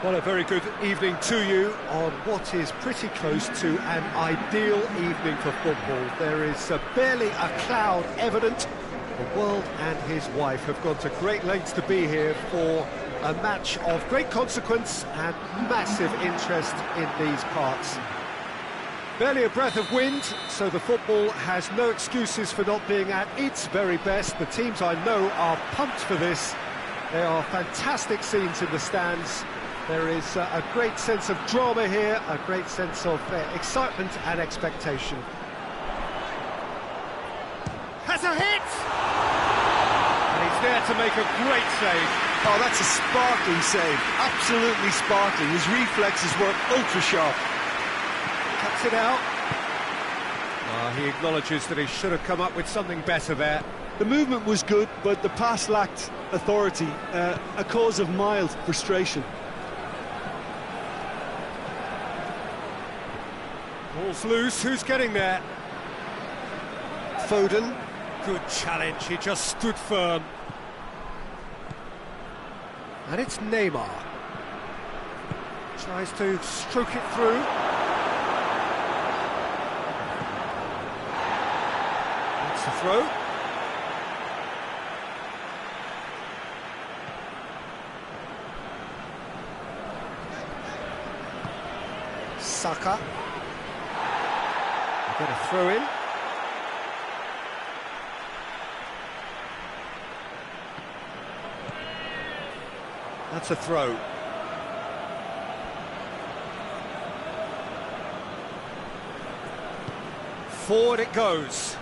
Well, a very good evening to you on what is pretty close to an ideal evening for football. There is barely a cloud evident. The world and his wife have gone to great lengths to be here for a match of great consequence and massive interest in these parts. Barely a breath of wind, so the football has no excuses for not being at its very best. The teams I know are pumped for this. There are fantastic scenes in the stands. There is a great sense of drama here, a great sense of excitement and expectation. Has a hit! And he's there to make a great save. Oh, that's a sparkling save. Absolutely sparkling. His reflexes were ultra-sharp. Cuts it out. He acknowledges that he should have come up with something better there. The movement was good, but the pass lacked authority, a cause of mild frustration. Ball's loose, who's getting there? Foden. Good challenge, he just stood firm. And it's Neymar. Tries to stroke it through. That's the throw. Saka. Get a throw in. That's a throw. Forward it goes.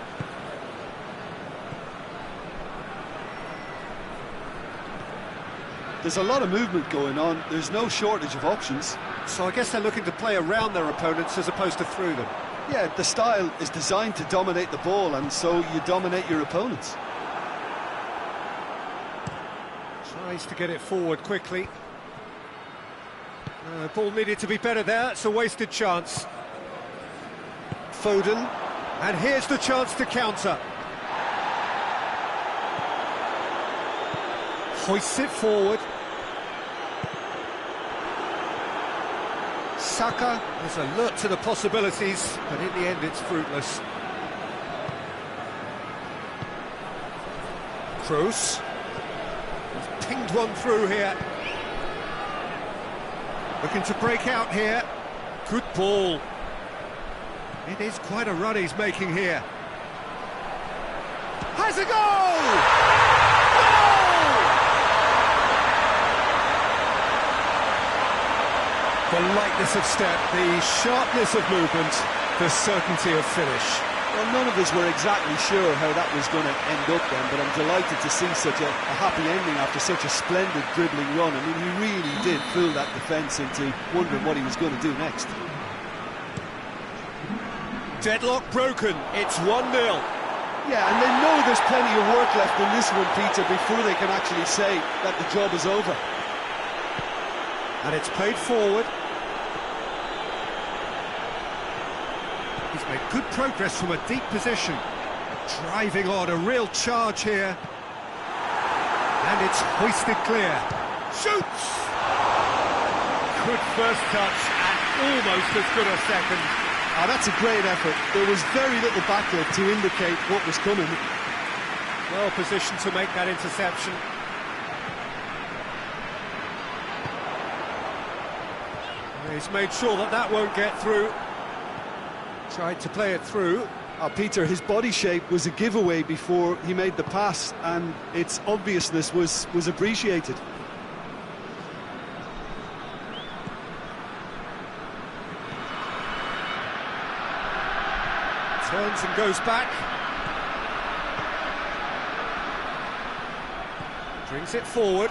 There's a lot of movement going on. There's no shortage of options. So I guess they're looking to play around their opponents as opposed to through them. Yeah, the style is designed to dominate the ball, and so you dominate your opponents. Tries to get it forward quickly. Ball needed to be better there, it's a wasted chance. Foden, and here's the chance to counter. Hoists it forward. Saka is alert to the possibilities, but in the end it's fruitless. Kroos. He's pinged one through here. Looking to break out here. Good ball. It is quite a run he's making here. Has a goal! The lightness of step, the sharpness of movement, the certainty of finish. Well, none of us were exactly sure how that was going to end up then, but I'm delighted to see such a happy ending after such a splendid dribbling run. I mean, he really did fool that defence into wondering what he was going to do next. Deadlock broken, it's 1-0. Yeah, and they know there's plenty of work left in this one, Peter, before they can actually say that the job is over. And it's played forward. He's made good progress from a deep position. Driving on, a real charge here. And it's hoisted clear. Shoots! Good first touch and almost as good a second. Oh, that's a great effort. There was very little backup to indicate what was coming. Well positioned to make that interception. He's made sure that that won't get through. Tried to play it through. Peter, his body shape was a giveaway before he made the pass, and its obviousness was appreciated. Turns and goes back. Brings it forward.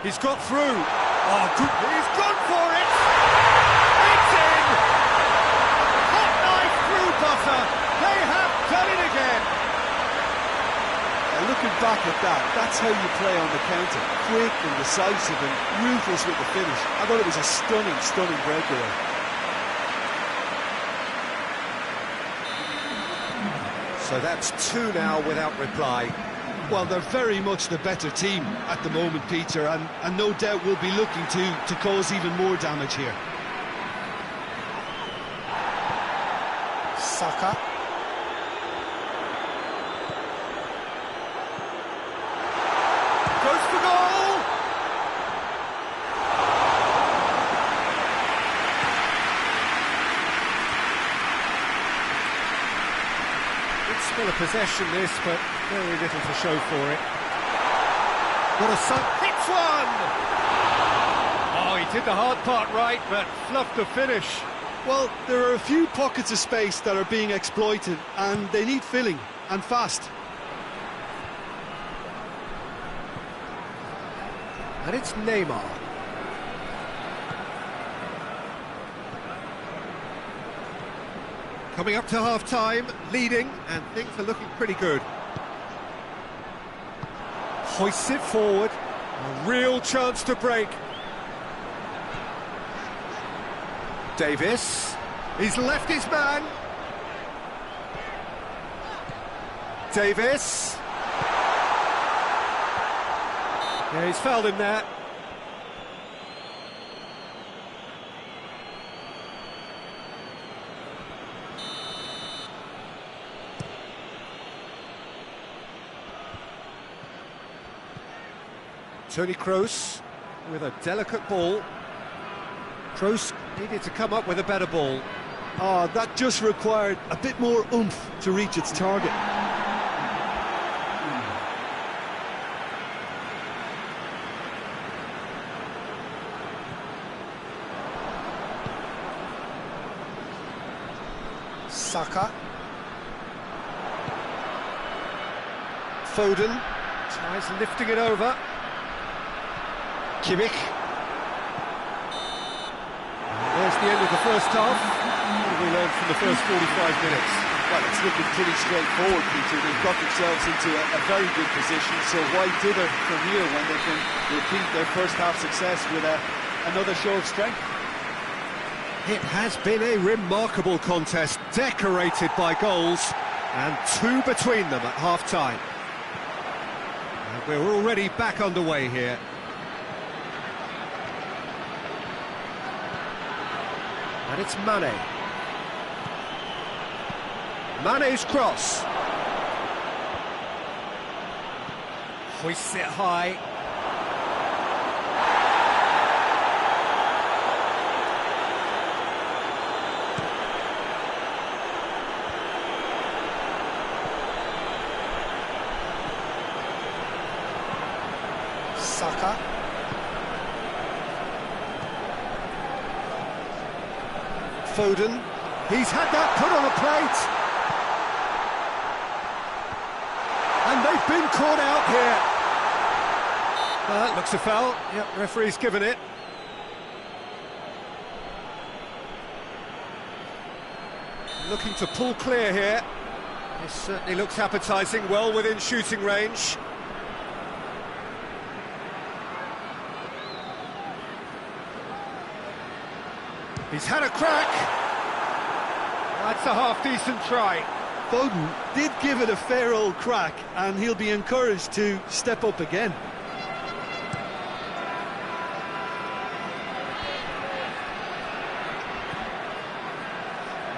He's got through. Oh, good. He's gone for it. It's in. Hot knife through butter. They have done it again. Looking back at that, that's how you play on the counter. Quick and decisive and ruthless with the finish. I thought it was a stunning, stunning breakaway. So that's two now without reply. Well, they're very much the better team at the moment, Peter, and no doubt will be looking to cause even more damage here. Saka. Goes for goal! It's still a possession, this, but very little to show for it. What a sunk, hits one! Oh, he did the hard part right, but fluffed the finish. Well, there are a few pockets of space that are being exploited, and they need filling, and fast. And it's Neymar. Coming up to half-time, leading, and things are looking pretty good. Hoists it forward, a real chance to break. Davis, he's left his man. Davis. Yeah, he's fouled him there. Toni Kroos with a delicate ball. Kroos needed to come up with a better ball. Oh, that just required a bit more oomph to reach its target. Saka. Foden tries lifting it over. Kimmich. There's the end of the first half. What have we learned from the first 45 minutes? Well, it's looking pretty straightforward, Peter. They've got themselves into a very good position, so why dither from here when they can repeat their first half success with another show of strength? It has been a remarkable contest, decorated by goals, and two between them at half-time. And we're already back underway here. And it's Mane. Mane's cross. Hoists it high. Saka. Foden. He's had that put on a plate. And they've been caught out here. That looks a foul. Yep, referee's given it. Looking to pull clear here. This certainly looks appetising, well within shooting range. He's had a crack. That's a half-decent try. Foden did give it a fair old crack, and he'll be encouraged to step up again.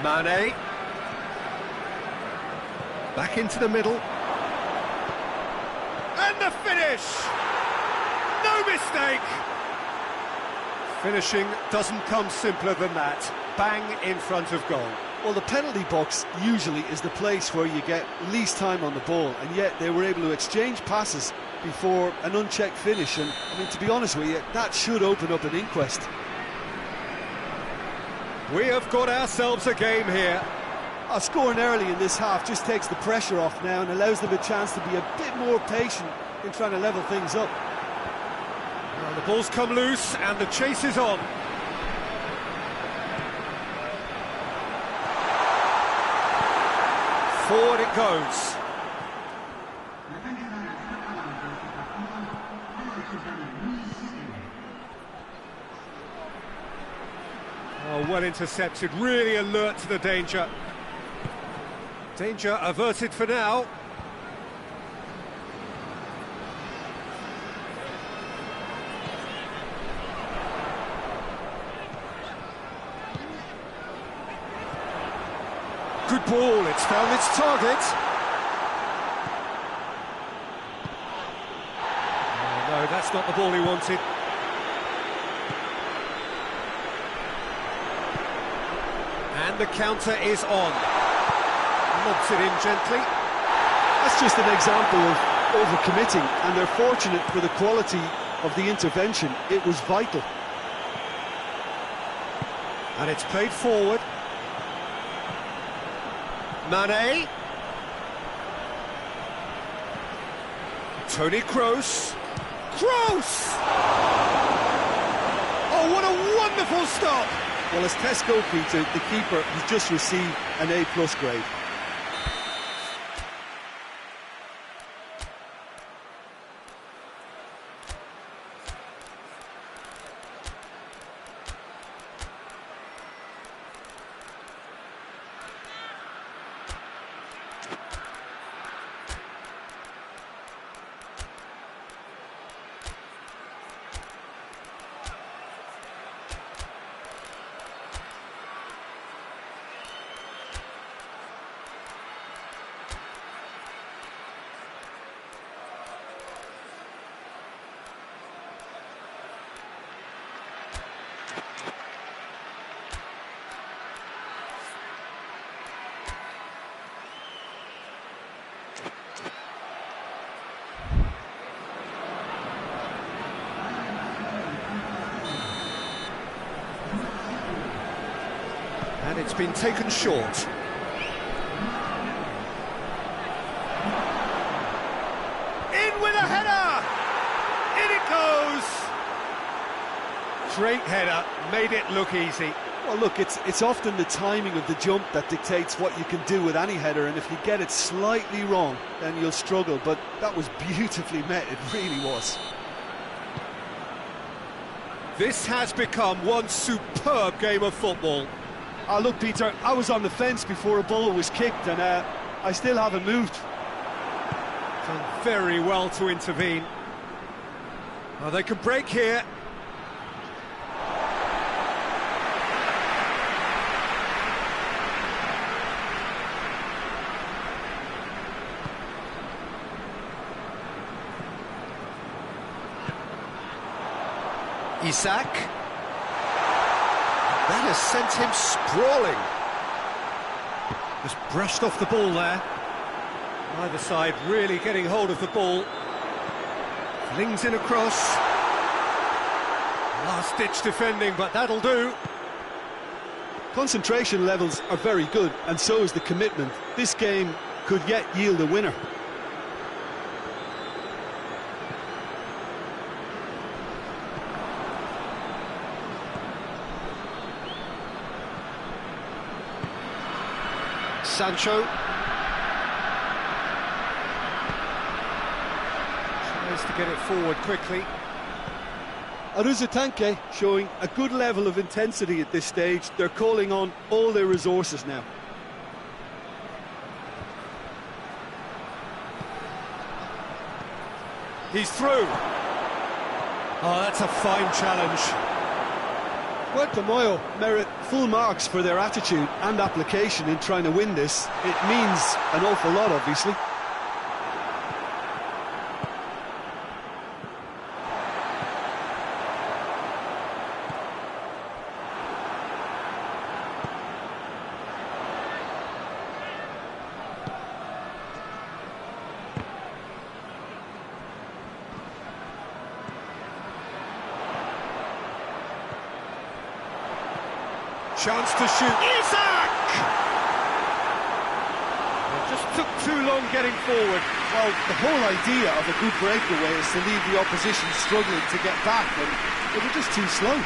Mane. Back into the middle. And the finish! No mistake! Finishing doesn't come simpler than that. Bang in front of goal. Well, the penalty box usually is the place where you get least time on the ball, and yet they were able to exchange passes before an unchecked finish, and I mean, to be honest with you, that should open up an inquest. We have got ourselves a game here. Scoring early in this half just takes the pressure off now and allows them a chance to be a bit more patient in trying to level things up. Well, the ball's come loose and the chase is on. Forward it goes. Oh, well intercepted, really alert to the danger. Danger averted for now. good ball, it's found its target. Oh, no, that's not the ball he wanted. And the counter is on. Lobs it in gently. That's just an example of overcommitting, and they're fortunate for the quality of the intervention. It was vital. And it's played forward. Mane. Toni Kroos. Kroos! Oh, what a wonderful stop! Well, as test goalkeeper, the keeper has just received an A+ grade. And it's been taken short. In with a header! In it goes! Great header, made it look easy. Well, look, it's often the timing of the jump that dictates what you can do with any header, and if you get it slightly wrong, then you'll struggle, but that was beautifully met, it really was. This has become one superb game of football. Oh, look, Peter, I was on the fence before a ball was kicked, and I still haven't moved. Done very well to intervene. Oh, they can break here. Isak. That has sent him sprawling. Just brushed off the ball there. Either side really getting hold of the ball. Flings in across. Last-ditch defending, but that'll do. Concentration levels are very good, and so is the commitment. This game could yet yield a winner. Sancho tries to get it forward quickly. Aruzatanke showing a good level of intensity at this stage. They're calling on all their resources now. He's through. Oh, that's a fine challenge. Puerto Moyo merit full marks for their attitude and application in trying to win this. It means an awful lot, obviously. Chance to shoot. Isak! It just took too long getting forward. Well, the whole idea of a good breakaway is to leave the opposition struggling to get back, and they were just too slow.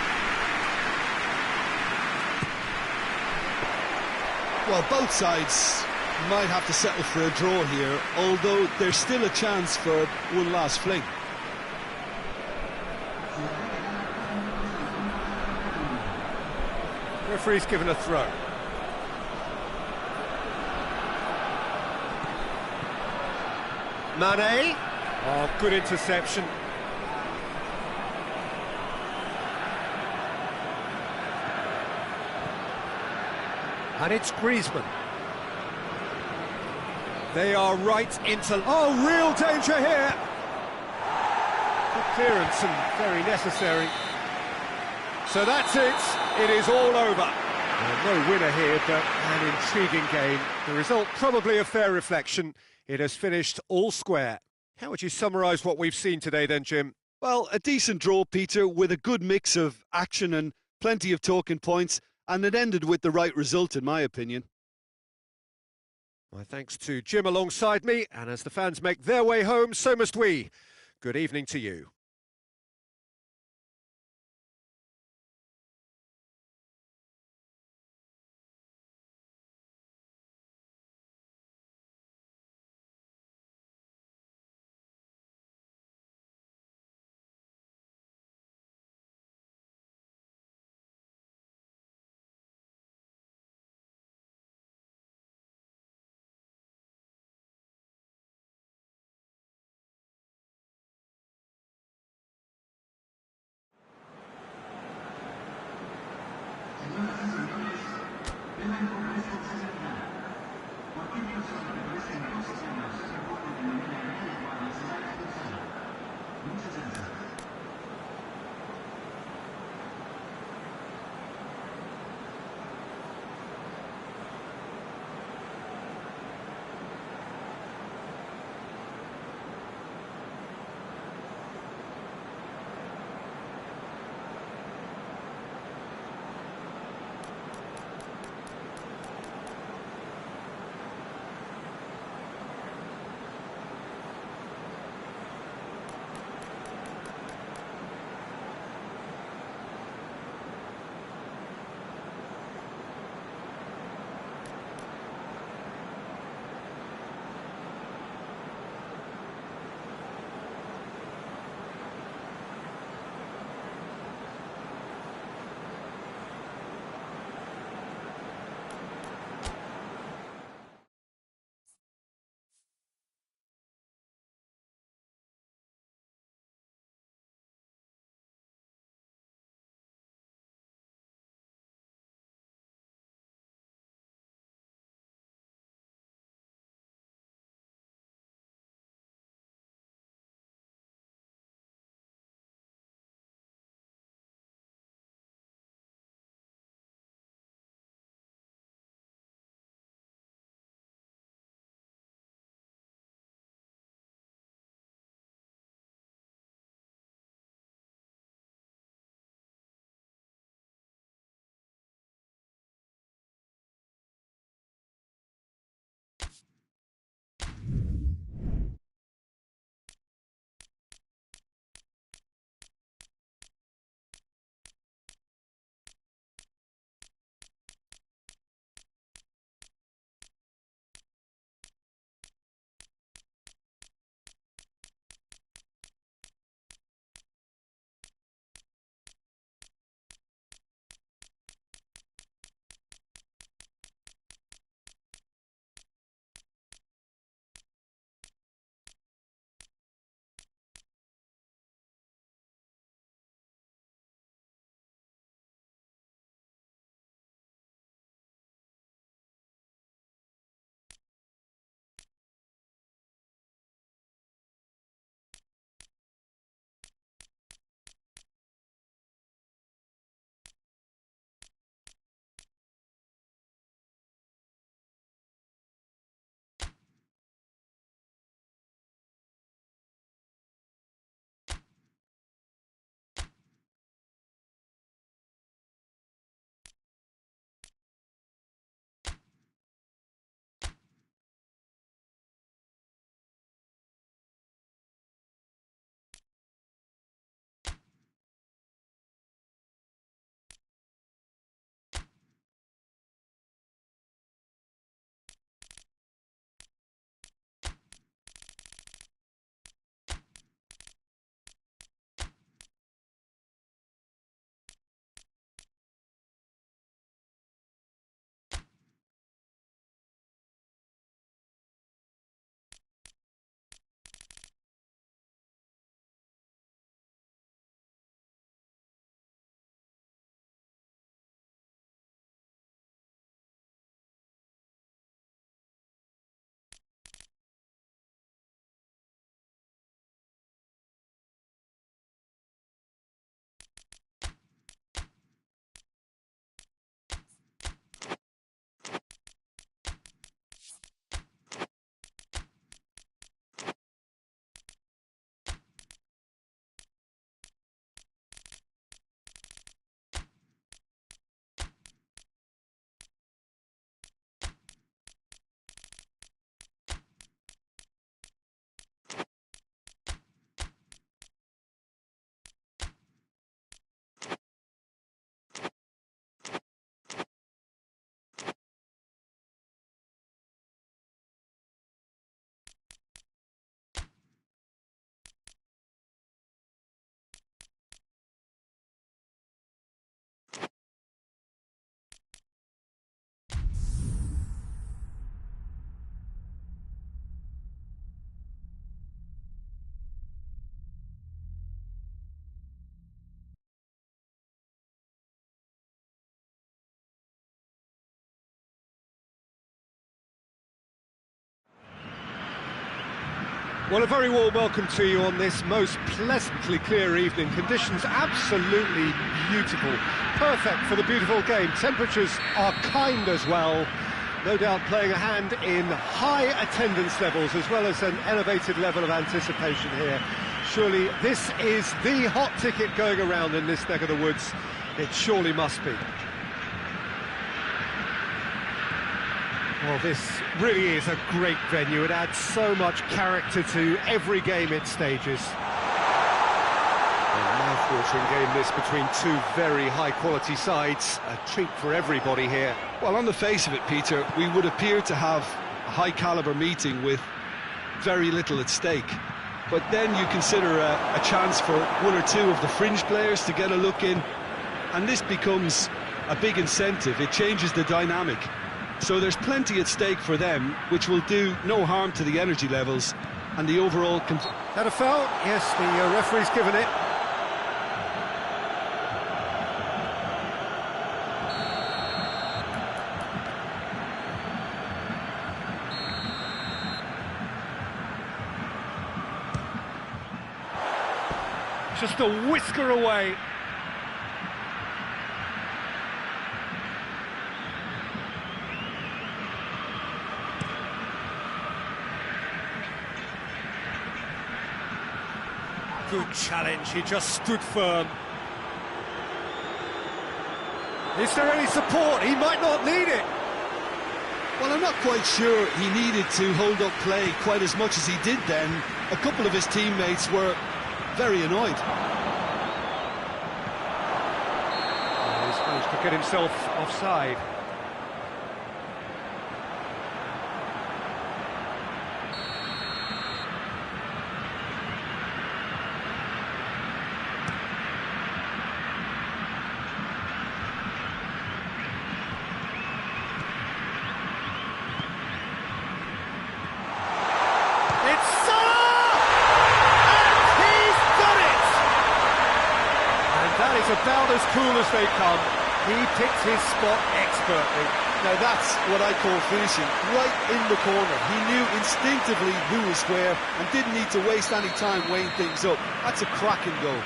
Well, both sides might have to settle for a draw here, although there's still a chance for one last fling. Referee's given a throw. Mane. Oh, good interception. And it's Griezmann. They are right into... Oh, real danger here! Good clearance and very necessary. So that's it. It is all over. No winner here, but an intriguing game. The result probably a fair reflection. It has finished all square. How would you summarise what we've seen today then, Jim? Well, a decent draw, Peter, with a good mix of action and plenty of talking points, and it ended with the right result, in my opinion. My thanks to Jim alongside me, and as the fans make their way home, so must we. Good evening to you. Well, a very warm welcome to you on this most pleasantly clear evening. Conditions absolutely beautiful. Perfect for the beautiful game. Temperatures are kind as well. No doubt playing a hand in high attendance levels as well as an elevated level of anticipation here. Surely this is the hot ticket going around in this neck of the woods. It surely must be. Well, this really is a great venue. It adds so much character to every game it stages. A mouth-watering game this between two very high-quality sides. A treat for everybody here. Well, on the face of it, Peter, we would appear to have a high-caliber meeting with very little at stake. But then you consider a chance for one or two of the fringe players to get a look in, and this becomes a big incentive. It changes the dynamic. So there's plenty at stake for them, which will do no harm to the energy levels and the overall... That a foul? Yes, the referee's given it. Just a whisker away. Good challenge, he just stood firm. Is there any support? He might not need it. Well, I'm not quite sure he needed to hold up play quite as much as he did then. A couple of his teammates were very annoyed. He's managed to get himself offside. About as cool as they come. He picked his spot expertly. Now that's what I call finishing, right in the corner. He knew instinctively who was where and didn't need to waste any time weighing things up. That's a cracking goal.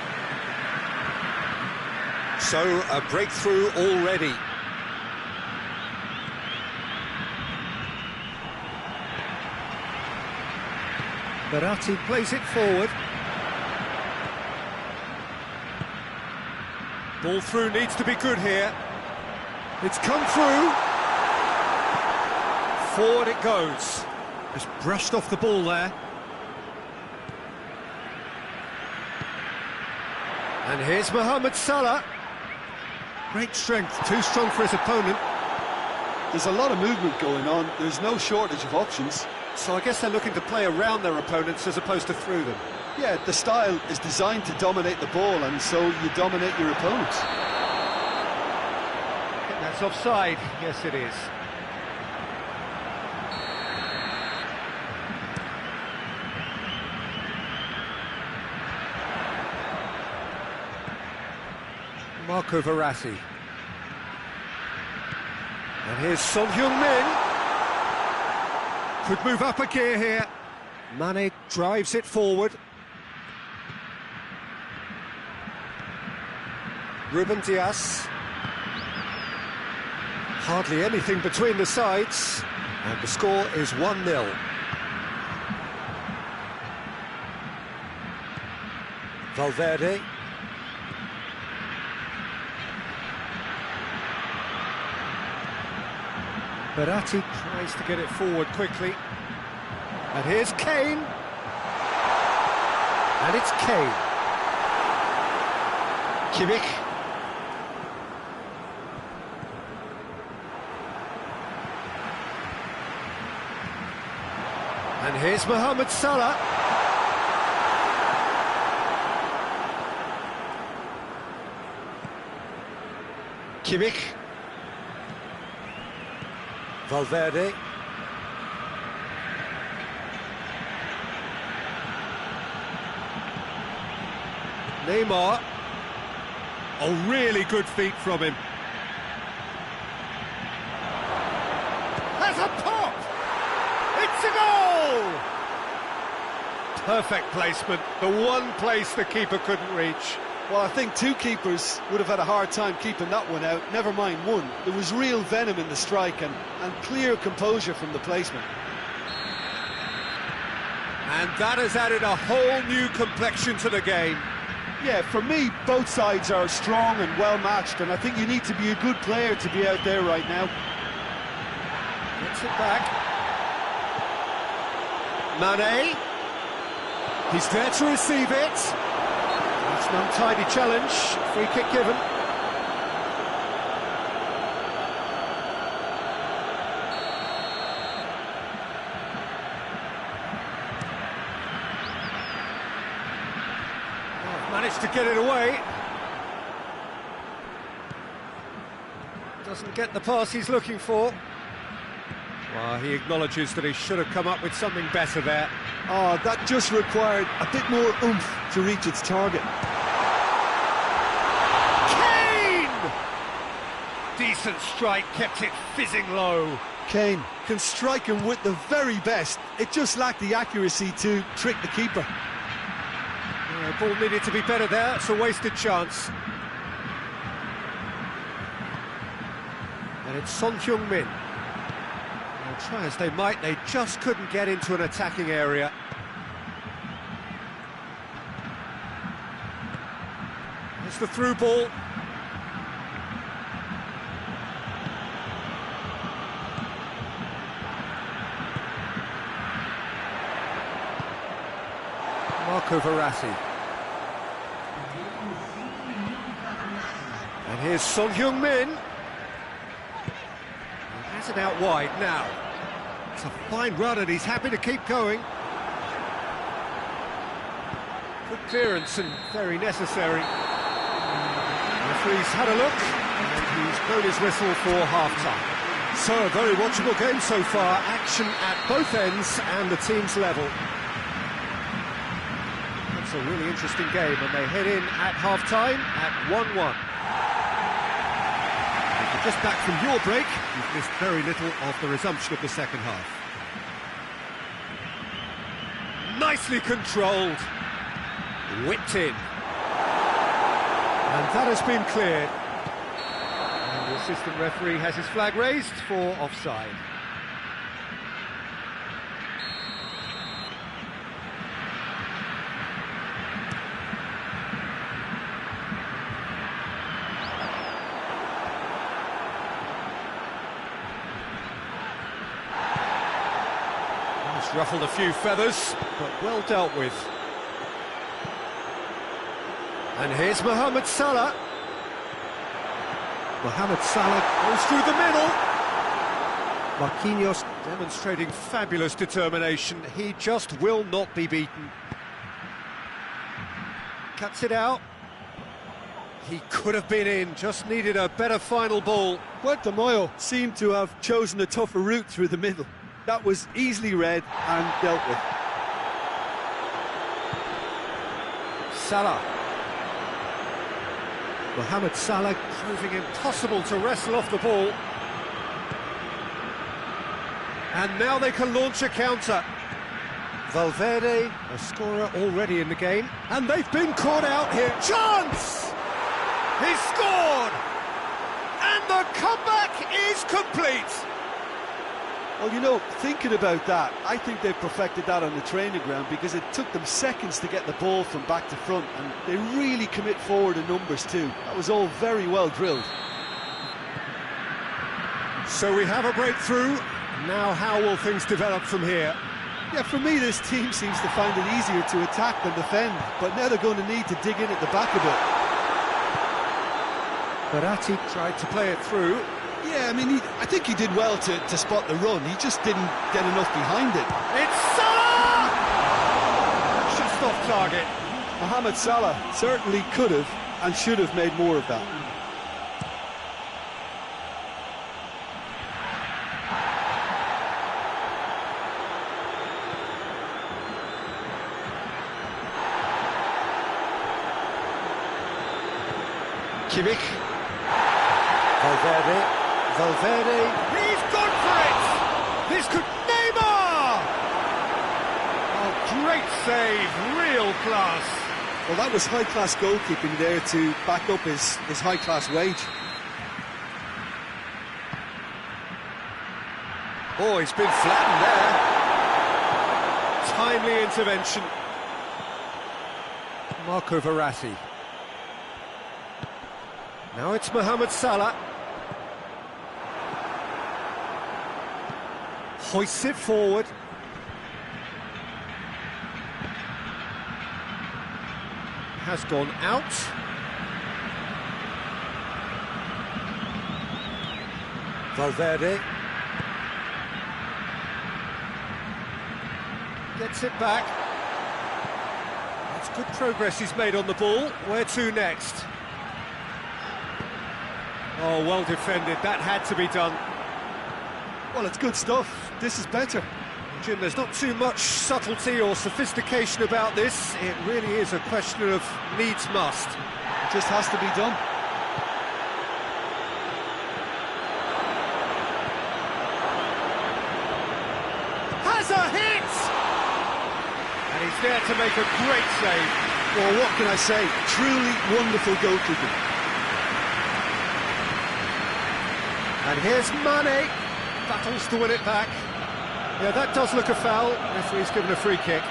So, a breakthrough already. Berratti plays it forward. Ball through needs to be good here. It's come through. Forward it goes. Just brushed off the ball there. And here's Mohamed Salah. Great strength, too strong for his opponent. There's a lot of movement going on. There's no shortage of options. So I guess they're looking to play around their opponents as opposed to through them. Yeah, the style is designed to dominate the ball, and so you dominate your opponents. I think that's offside. Yes, it is. Marco Verratti. And here's Son Heung-min. Could move up a gear here. Mane drives it forward. Ruben Dias. Hardly anything between the sides. And the score is 1-0. Valverde. Berratti tries to get it forward quickly. And here's Kane. And it's Kane. Kimmich. And here's Mohamed Salah. Kimmich. Valverde. Neymar. Oh, really good feet from him. Has a pop! It's a goal! perfect placement, the one place the keeper couldn't reach. Well, I think two keepers would have had a hard time keeping that one out, never mind one. There was real venom in the strike and clear composure from the placement. And that has added a whole new complexion to the game. Yeah, for me, both sides are strong and well-matched, and I think you need to be a good player to be out there right now. Gets it back. Mane. He's there to receive it. That's an untidy challenge. Free kick given. Managed to get it away. Doesn't get the pass he's looking for. Well, he acknowledges that he should have come up with something better there. Oh, that just required a bit more oomph to reach its target. Kane! Decent strike, kept it fizzing low. Kane can strike him with the very best. It just lacked the accuracy to trick the keeper. Ball needed to be better there, it's a wasted chance. And it's Son Heung-min. They'll try as they might, they just couldn't get into an attacking area. It's the through ball. Marco Verratti. And here's Son Heung-min. He has it out wide now. It's a fine run and he's happy to keep going. Good clearance and very necessary. The referee's had a look and he's blown his whistle for half-time. So a very watchable game so far. Action at both ends and the team's level. It's a really interesting game and they head in at half-time at 1-1. If you're just back from your break, you've missed very little of the resumption of the second half. Nicely controlled. Whipped in. And that has been cleared. And the assistant referee has his flag raised for offside. Ruffled a few feathers, but well dealt with. And here's Mohamed Salah. Mohamed Salah goes through the middle. Marquinhos demonstrating fabulous determination. He just will not be beaten. Cuts it out. He could have been in, just needed a better final ball. Puerto Moyo seemed to have chosen a tougher route through the middle. That was easily read and dealt with. Salah. Mohamed Salah proving impossible to wrestle off the ball. And now they can launch a counter. Valverde, a scorer already in the game. And they've been caught out here. Chance! He's scored! And the comeback is complete! Well, you know, thinking about that, I think they perfected that on the training ground because it took them seconds to get the ball from back to front, and they really commit forward in numbers too. That was all very well drilled. So we have a breakthrough. Now how will things develop from here? Yeah, for me this team seems to find it easier to attack than defend, but now they're going to need to dig in at the back a bit. Verratti tried to play it through. Yeah, I mean, I think he did well to spot the run. He just didn't get enough behind it. It's Salah! Just off target. Mohamed Salah certainly could have and should have made more of that. Kimmich. Valverde, he's gone for it! This could... Neymar! Oh, Great save, real class. Well, that was high-class goalkeeping there to back up his high-class wage. Oh, he's been flattened there. Timely intervention. Marco Verratti. Now it's Mohamed Salah. Hoists it forward. Has gone out. Valverde. Gets it back. That's good progress he's made on the ball. Where to next? Oh, well defended. That had to be done. Well, it's good stuff. This is better. Jim, there's not too much subtlety or sophistication about this. It really is a question of needs must. It just has to be done. Has a hit! And he's there to make a great save. Well, what can I say? Truly wonderful goalkeeping. And here's Mane. Battles to win it back. Yeah, that does look a foul. Referee's given a free kick.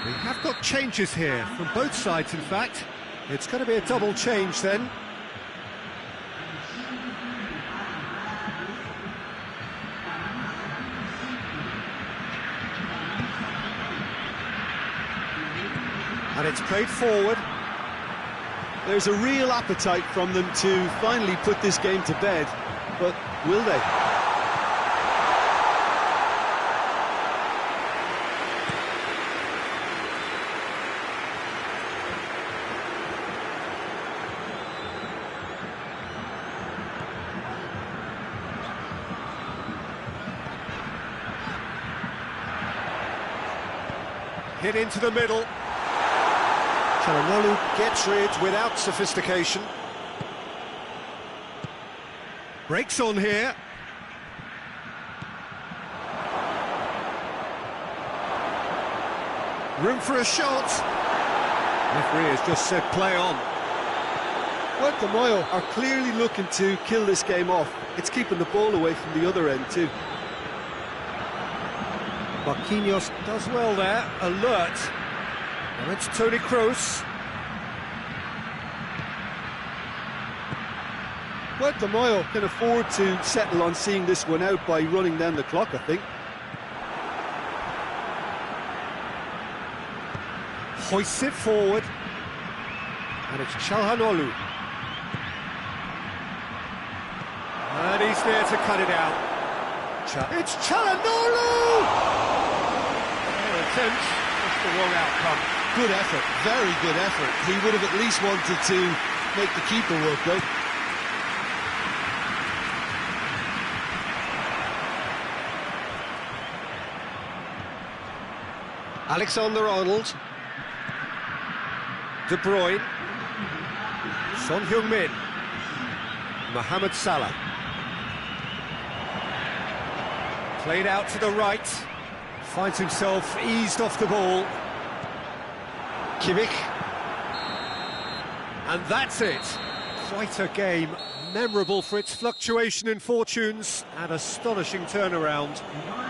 We have got changes here, from both sides in fact. It's going to be a double change then. And it's played forward. There's a real appetite from them to finally put this game to bed, but will they? Hit into the middle. Çalhanoğlu gets rid without sophistication. Breaks on here. Room for a shot. Referee has just said play on. Well, the Moyo are clearly looking to kill this game off. It's keeping the ball away from the other end too. Marquinhos does well there, alert. Now it's Toni Kroos. Well, the Moyo can afford to settle on seeing this one out by running down the clock, I think. Hoists it forward. And it's Çalhanoğlu. And he's there to cut it out. It's Çalhanoğlu! Attempt, just the wrong outcome. Good effort, very good effort. He would have at least wanted to make the keeper work, though. Alexander-Arnold. De Bruyne. Son Heung-min. Mohamed Salah. Played out to the right. Finds himself eased off the ball. Kimmich. And that's it. Quite a game. Memorable for its fluctuation in fortunes and astonishing turnaround.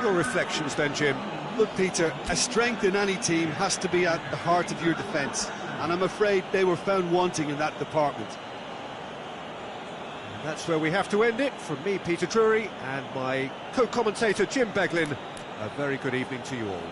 Your reflections then, Jim? Look, Peter, a strength in any team has to be at the heart of your defence, and I'm afraid they were found wanting in that department. That's where we have to end it. From me, Peter Drury, and my co-commentator, Jim Beglin, a very good evening to you all.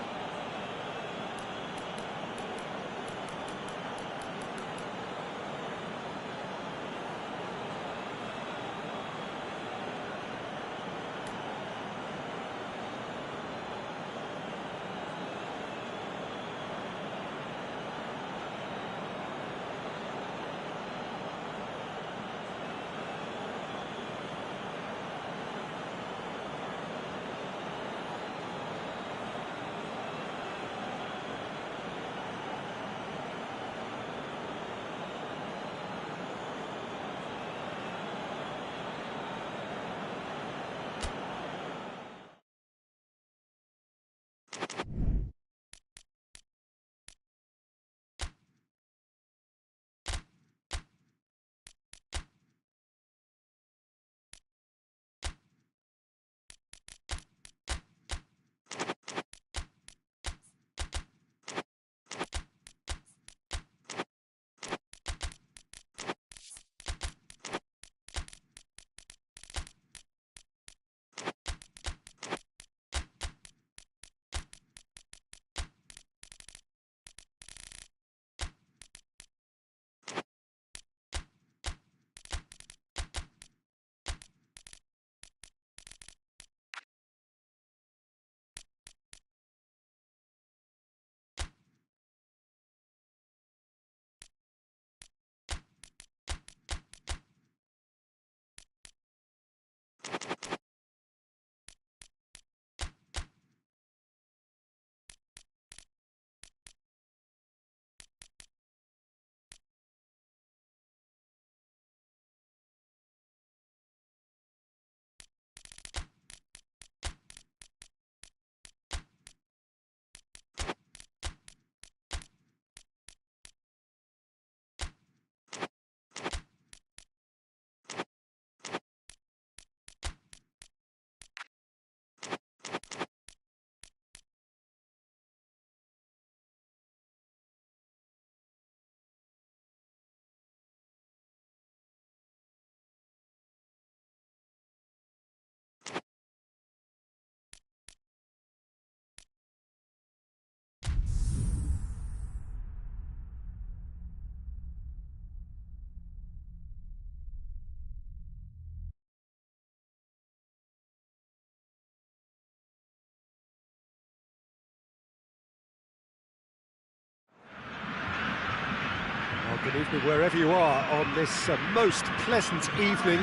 Good evening wherever you are on this most pleasant evening.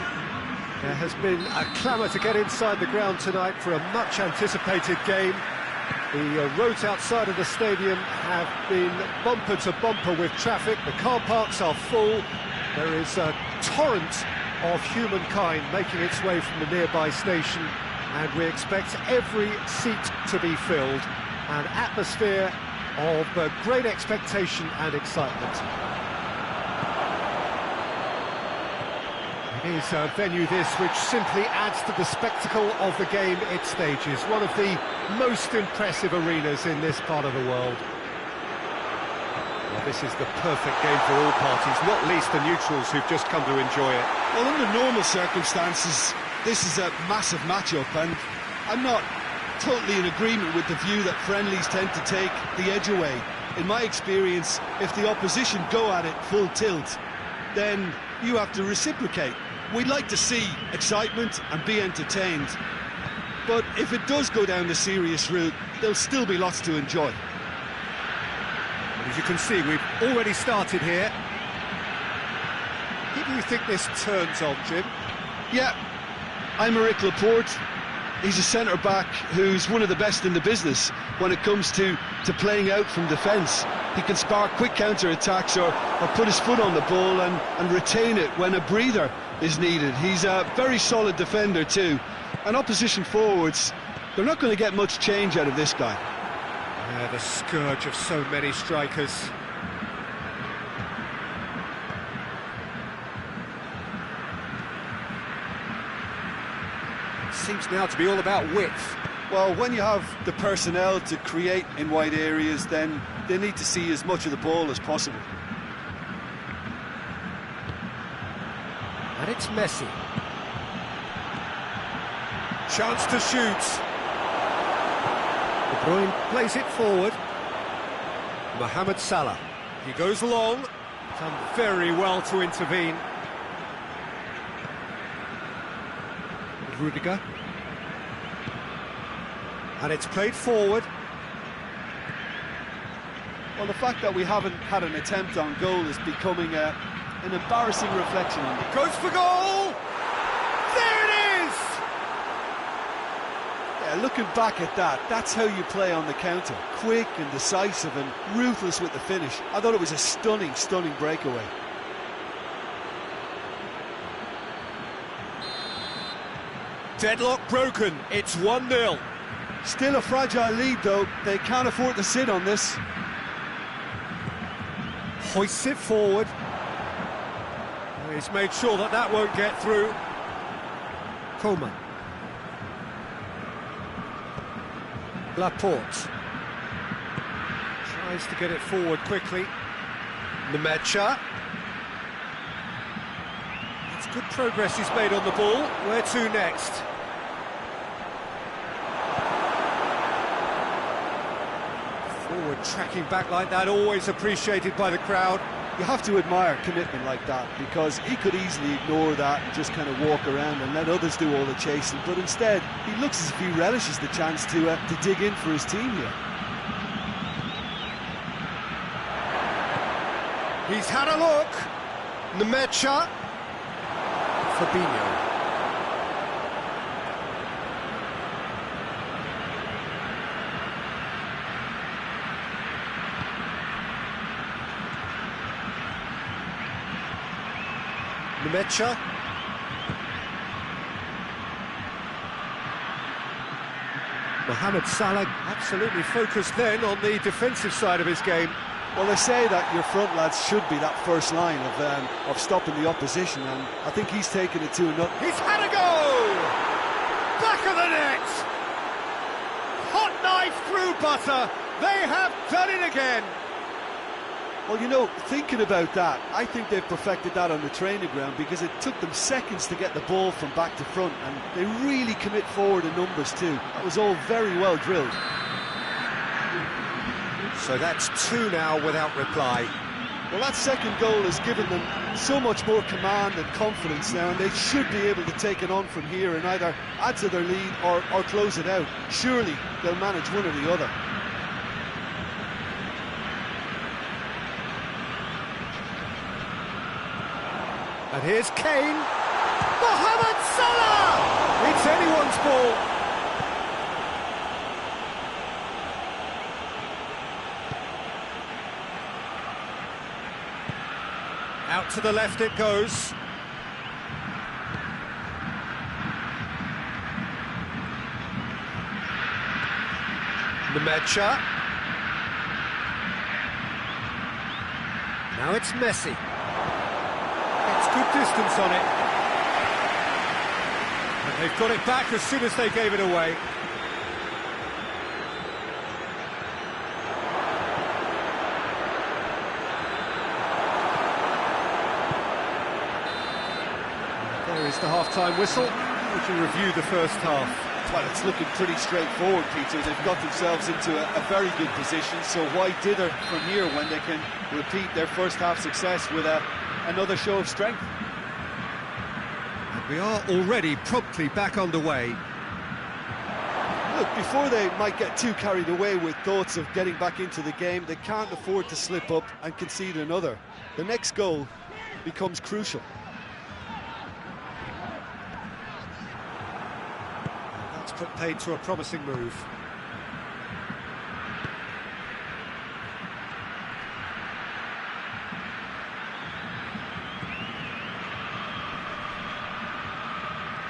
There has been a clamour to get inside the ground tonight for a much anticipated game. The roads outside of the stadium have been bumper to bumper with traffic. The car parks are full. There is a torrent of humankind making its way from the nearby station, and we expect every seat to be filled. An atmosphere of great expectation and excitement. It is a venue this which simply adds to the spectacle of the game it stages. One of the most impressive arenas in this part of the world. Well, this is the perfect game for all parties, not least the neutrals who've just come to enjoy it. Well, under normal circumstances, this is a massive matchup, and I'm not totally in agreement with the view that friendlies tend to take the edge away. In my experience, if the opposition go at it full tilt, then you have to reciprocate. We'd like to see excitement and be entertained, but if it does go down the serious route, there'll still be lots to enjoy. As you can see, we've already started here. Who do you think this turns on, Jim? Yeah, I'm Rick Laporte. He's a centre-back who's one of the best in the business when it comes to playing out from defence. He can spark quick counter-attacks or put his foot on the ball and retain it when a breather is needed. He's a very solid defender too. And opposition forwards, they're not going to get much change out of this guy. Yeah, the scourge of so many strikers. Seems now to be all about width. Well, when you have the personnel to create in wide areas, then they need to see as much of the ball as possible. And it's Messi. Chance to shoot. De Bruyne plays it forward. Mohamed Salah. He goes long. Done very well to intervene. Rudiger. And it's played forward. Well, the fact that we haven't had an attempt on goal is becoming an embarrassing reflection. Goes for goal! There it is! Yeah, looking back at that, that's how you play on the counter. Quick and decisive and ruthless with the finish. I thought it was a stunning, stunning breakaway. Deadlock broken, it's 1-0. Still a fragile lead though, they can't afford to sit on this. Hoists it forward. He's made sure that that won't get through. Coman. Laporte. Tries to get it forward quickly. Nemecha. It's good progress he's made on the ball. Where to next? Forward tracking back like that, always appreciated by the crowd. You have to admire commitment like that, because he could easily ignore that and just kind of walk around and let others do all the chasing, but instead he looks as if he relishes the chance to dig in for his team here. He's had a look. Nemecha. Fabinho. Nemecha. Mohamed Salah absolutely focused then on the defensive side of his game. Well, they say that your front lads should be that first line of stopping the opposition, and I think he's taken it to another. He's had a go! Back of the net! Hot knife through butter. They have done it again. Well, you know, thinking about that, I think they've perfected that on the training ground, because it took them seconds to get the ball from back to front, and they really commit forward in numbers too. That was all very well drilled. So that's 2 now without reply. Well, that second goal has given them so much more command and confidence now, and they should be able to take it on from here and either add to their lead or close it out. Surely they'll manage one or the other. And here's Kane. Mohamed Salah! It's anyone's ball. Out to the left it goes. Nemecha. Now it's Messi. It's good distance on it. And they've got it back as soon as they gave it away. There is the half-time whistle. We can review the first half. Well, it's looking pretty straightforward, Peter. They've got themselves into a very good position, so why dither from here when they can repeat their first half success with another show of strength? And we are already promptly back underway. Look, before they might get too carried away with thoughts of getting back into the game, they can't afford to slip up and concede another. The next goal becomes crucial. Put paid to a promising move.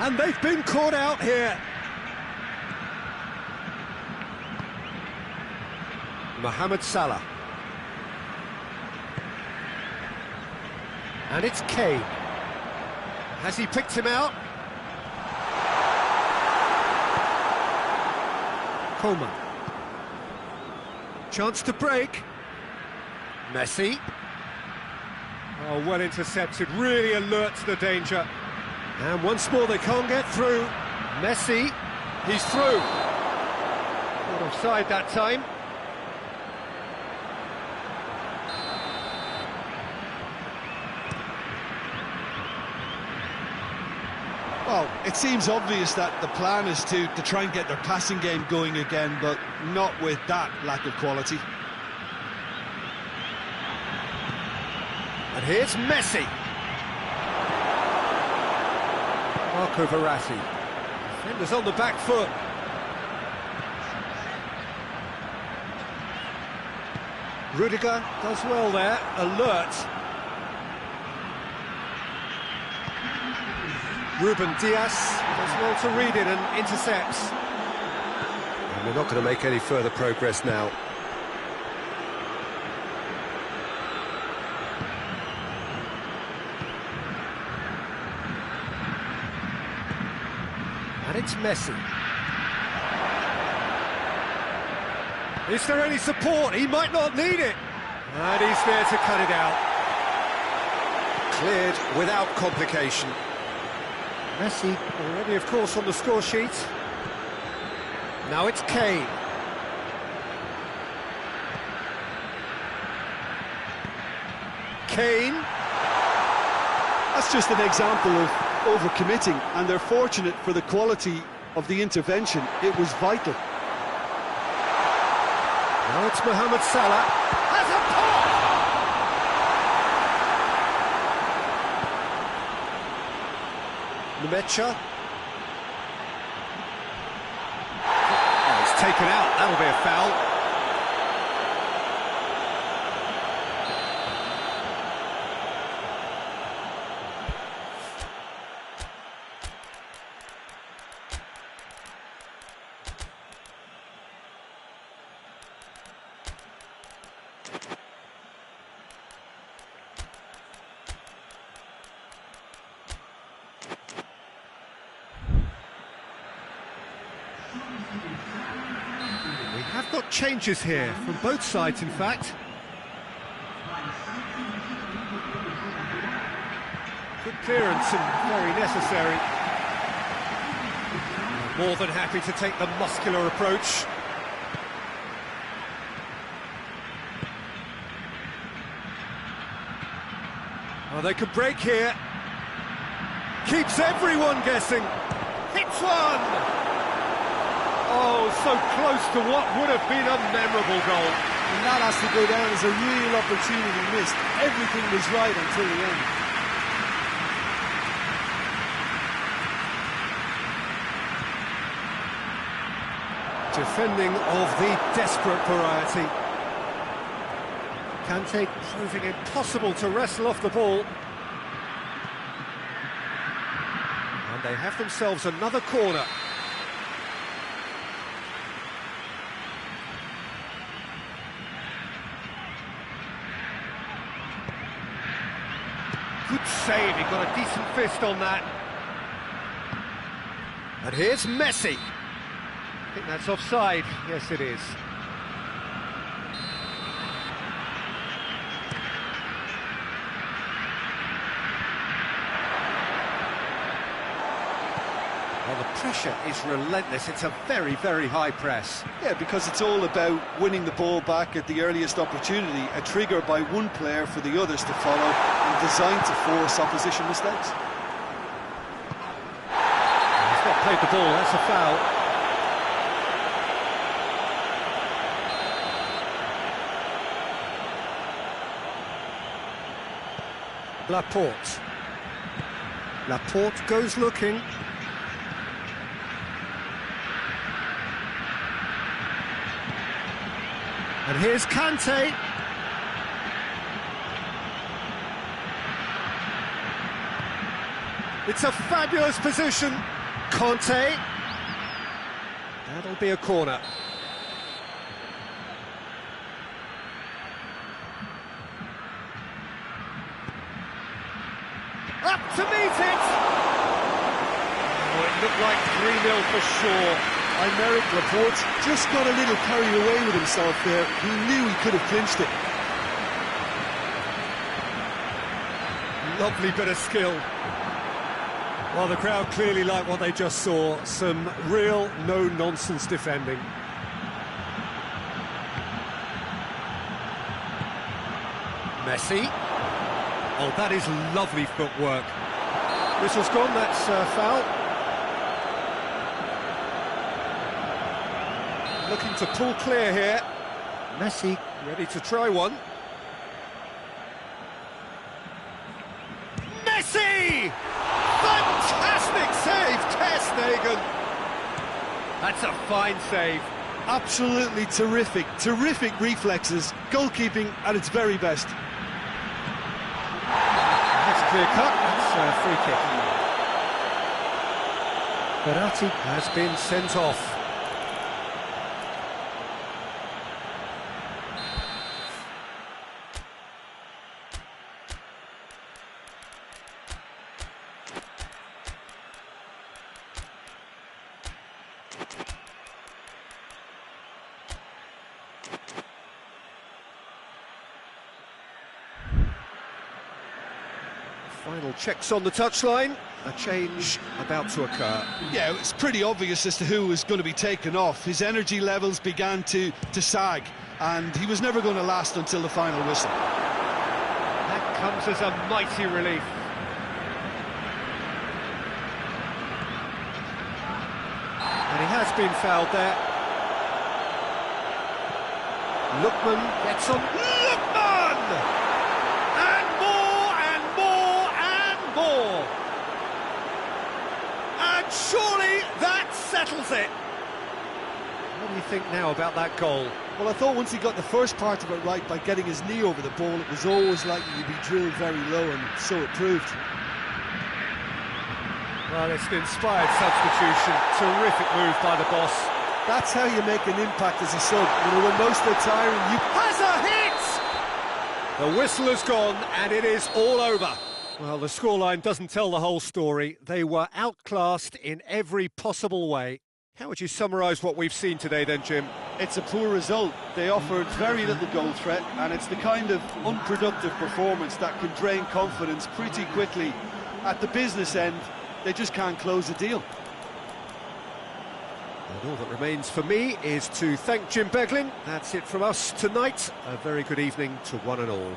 And they've been caught out here. Mohamed Salah. And it's Kane. Has he picked him out? Coman. Chance to break. Messi. Oh, well intercepted, really alert to the danger. And once more they can't get through. Messi, he's through. Not offside that time. Well, it seems obvious that the plan is to try and get their passing game going again, but not with that lack of quality. And here's Messi. Marco Verratti. Defenders on the back foot. Rudiger does well there, alert. Ruben Diaz does well to read it and intercepts. And we're not going to make any further progress now. And it's Messi. Is there any support? He might not need it. And he's there to cut it out. Cleared without complication. Messi already, of course, on the score sheet. Now it's Kane. Kane. That's just an example of overcommitting, and they're fortunate for the quality of the intervention. It was vital. Now it's Mohamed Salah. Has a pop! Nemecha. Oh, it's taken out. That'll be a foul. We have got changes here, from both sides in fact. Good clearance and very necessary. More than happy to take the muscular approach. Oh, they could break here. Keeps everyone guessing. Hits one! Oh, so close to what would have been a memorable goal. And that has to go down as a real opportunity missed. Everything was right until the end. Defending of the desperate variety. Kante proving impossible to wrestle off the ball. And they have themselves another corner. Good save, he got a decent fist on that. And here's Messi. I think that's offside. Yes, it is. Well, the pressure is relentless. It's a very, very high press. Yeah, because it's all about winning the ball back at the earliest opportunity, a trigger by one player for the others to follow, and designed to force opposition mistakes. He's not played the ball, that's a foul. Laporte. Laporte goes looking. And here's Kante. It's a fabulous position. Kante. That'll be a corner. Up to meet it! Oh, it looked like 3-0 for sure. Aymeric Laporte just got a little carried away with himself there. He knew he could have clinched it. Lovely bit of skill. Well, the crowd clearly like what they just saw. Some real no-nonsense defending. Messi. Oh, that is lovely footwork. Whistle's gone, that's foul. Looking to pull clear here. Messi ready to try one. Messi! Fantastic save, Ter Stegen. That's a fine save. Absolutely terrific, terrific reflexes, goalkeeping at its very best. That's clear cut, that's a free kick. Verratti has been sent off. Final checks on the touchline, a change about to occur. Yeah, it's pretty obvious as to who was going to be taken off. His energy levels began to sag, and he was never going to last until the final whistle. That comes as a mighty relief. And he has been fouled there. Lookman gets on. Lookman! And surely that settles it. What do you think now about that goal? Well, I thought once he got the first part of it right by getting his knee over the ball, it was always likely to be drilled very low, and so it proved. Well, it's an inspired substitution. Terrific move by the boss. That's how you make an impact as a sub. You know, when most are tiring, you... Has a hit! The whistle has gone, and it is all over. Well, the scoreline doesn't tell the whole story. They were outclassed in every possible way. How would you summarise what we've seen today then, Jim? It's a poor result. They offered very little goal threat, and it's the kind of unproductive performance that can drain confidence pretty quickly. At the business end, they just can't close the deal. And all that remains for me is to thank Jim Beglin. That's it from us tonight. A very good evening to one and all.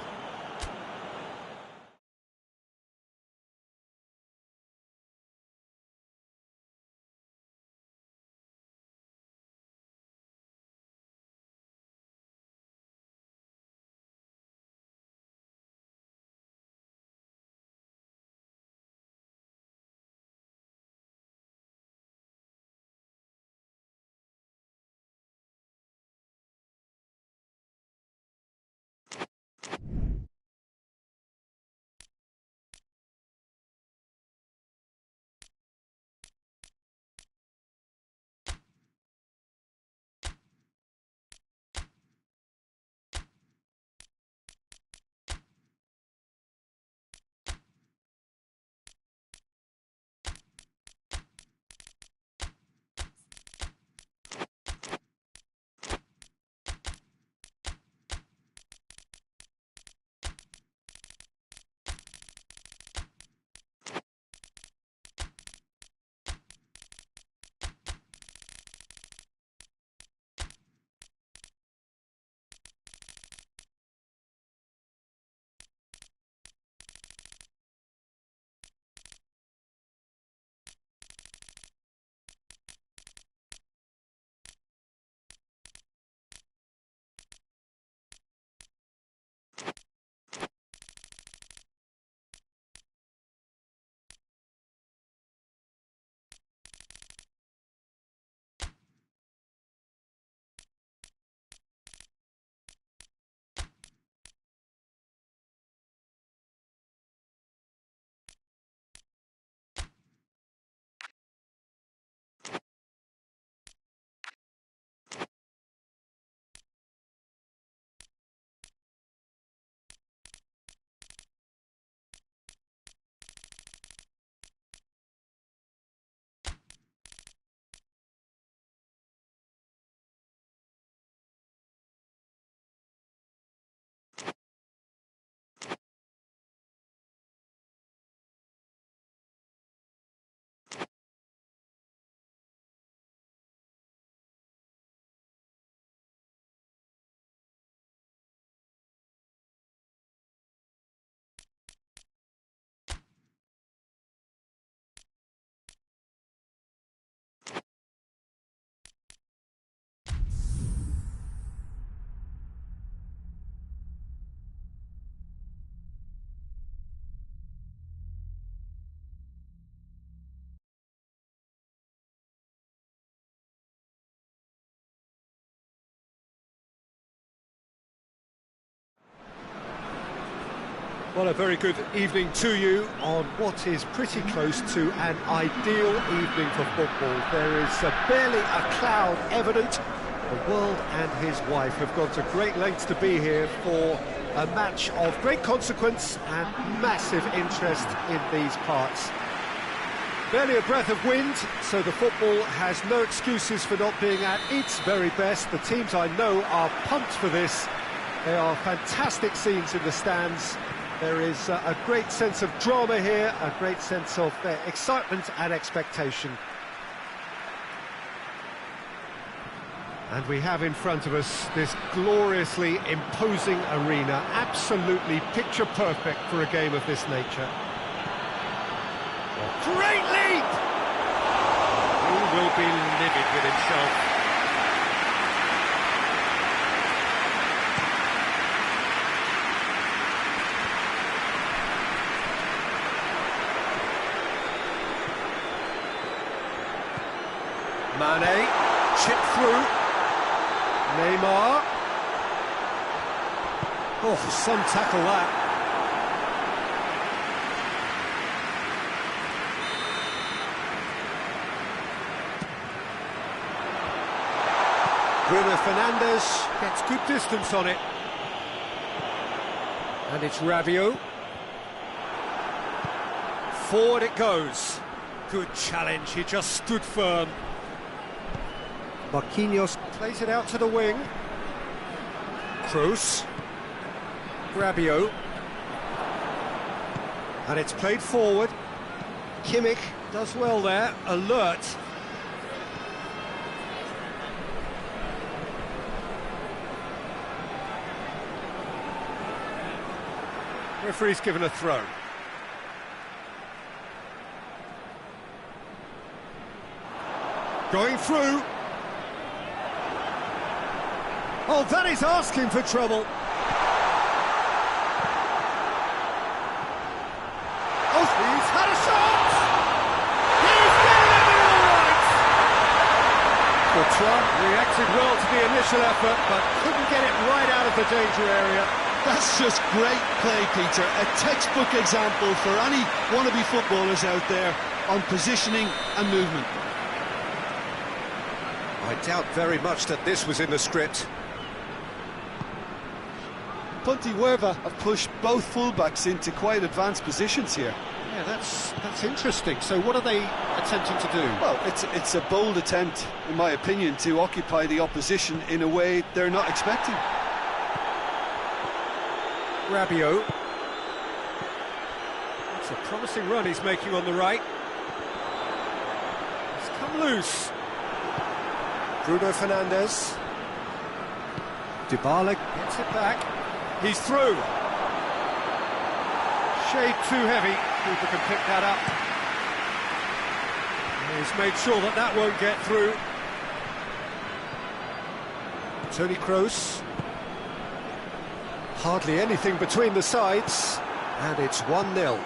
Well, a very good evening to you on what is pretty close to an ideal evening for football. There is barely a cloud evident. The world and his wife have gone to great lengths to be here for a match of great consequence and massive interest in these parts. Barely a breath of wind, so the football has no excuses for not being at its very best. The teams I know are pumped for this. They are fantastic scenes in the stands. There is a great sense of drama here, a great sense of excitement and expectation. And we have in front of us this gloriously imposing arena, absolutely picture perfect for a game of this nature. Great leap! He will be livid with himself. Mane, chip through. Neymar. Oh, some tackle that. Bruno Fernandes gets good distance on it. And it's Rabiot. Forward it goes. Good challenge, he just stood firm. Marquinhos plays it out to the wing. Kroos. Rabiot. And it's played forward. Kimmich does well there, alert. Referee's given a throw. Going through. Oh, that is asking for trouble. Oh, he's had a shot! He's getting it all right! Courtois reacted well to the initial effort, but couldn't get it right out of the danger area. That's just great play, Peter. A textbook example for any wannabe footballers out there on positioning and movement. I doubt very much that this was in the script. Pontevedra have pushed both fullbacks into quite advanced positions here. Yeah, that's interesting. So what are they attempting to do? Well, it's a bold attempt, in my opinion, to occupy the opposition in a way they're not expecting. Rabiot. It's a promising run he's making on the right. It's come loose. Bruno Fernandes. Dybala gets it back. He's through. Shade too heavy. Keeper can pick that up. And he's made sure that that won't get through. Toni Kroos. Hardly anything between the sides. And it's 1-0.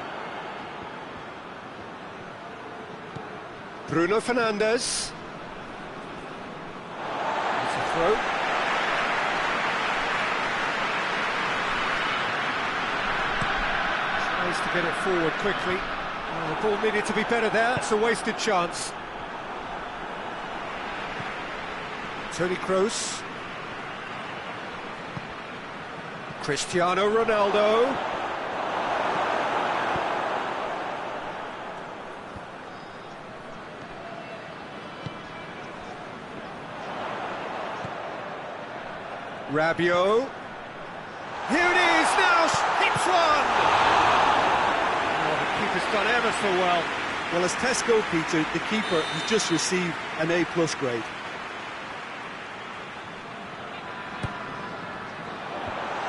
Bruno Fernandes. It's a throw. To get it forward quickly. The ball needed to be better there, it's a wasted chance. Toni Kroos. Cristiano Ronaldo. Rabiot. Here it is now, hits one! Keeper's done ever so well. Well, as Tesco, Peter, the keeper has just received an A+ grade.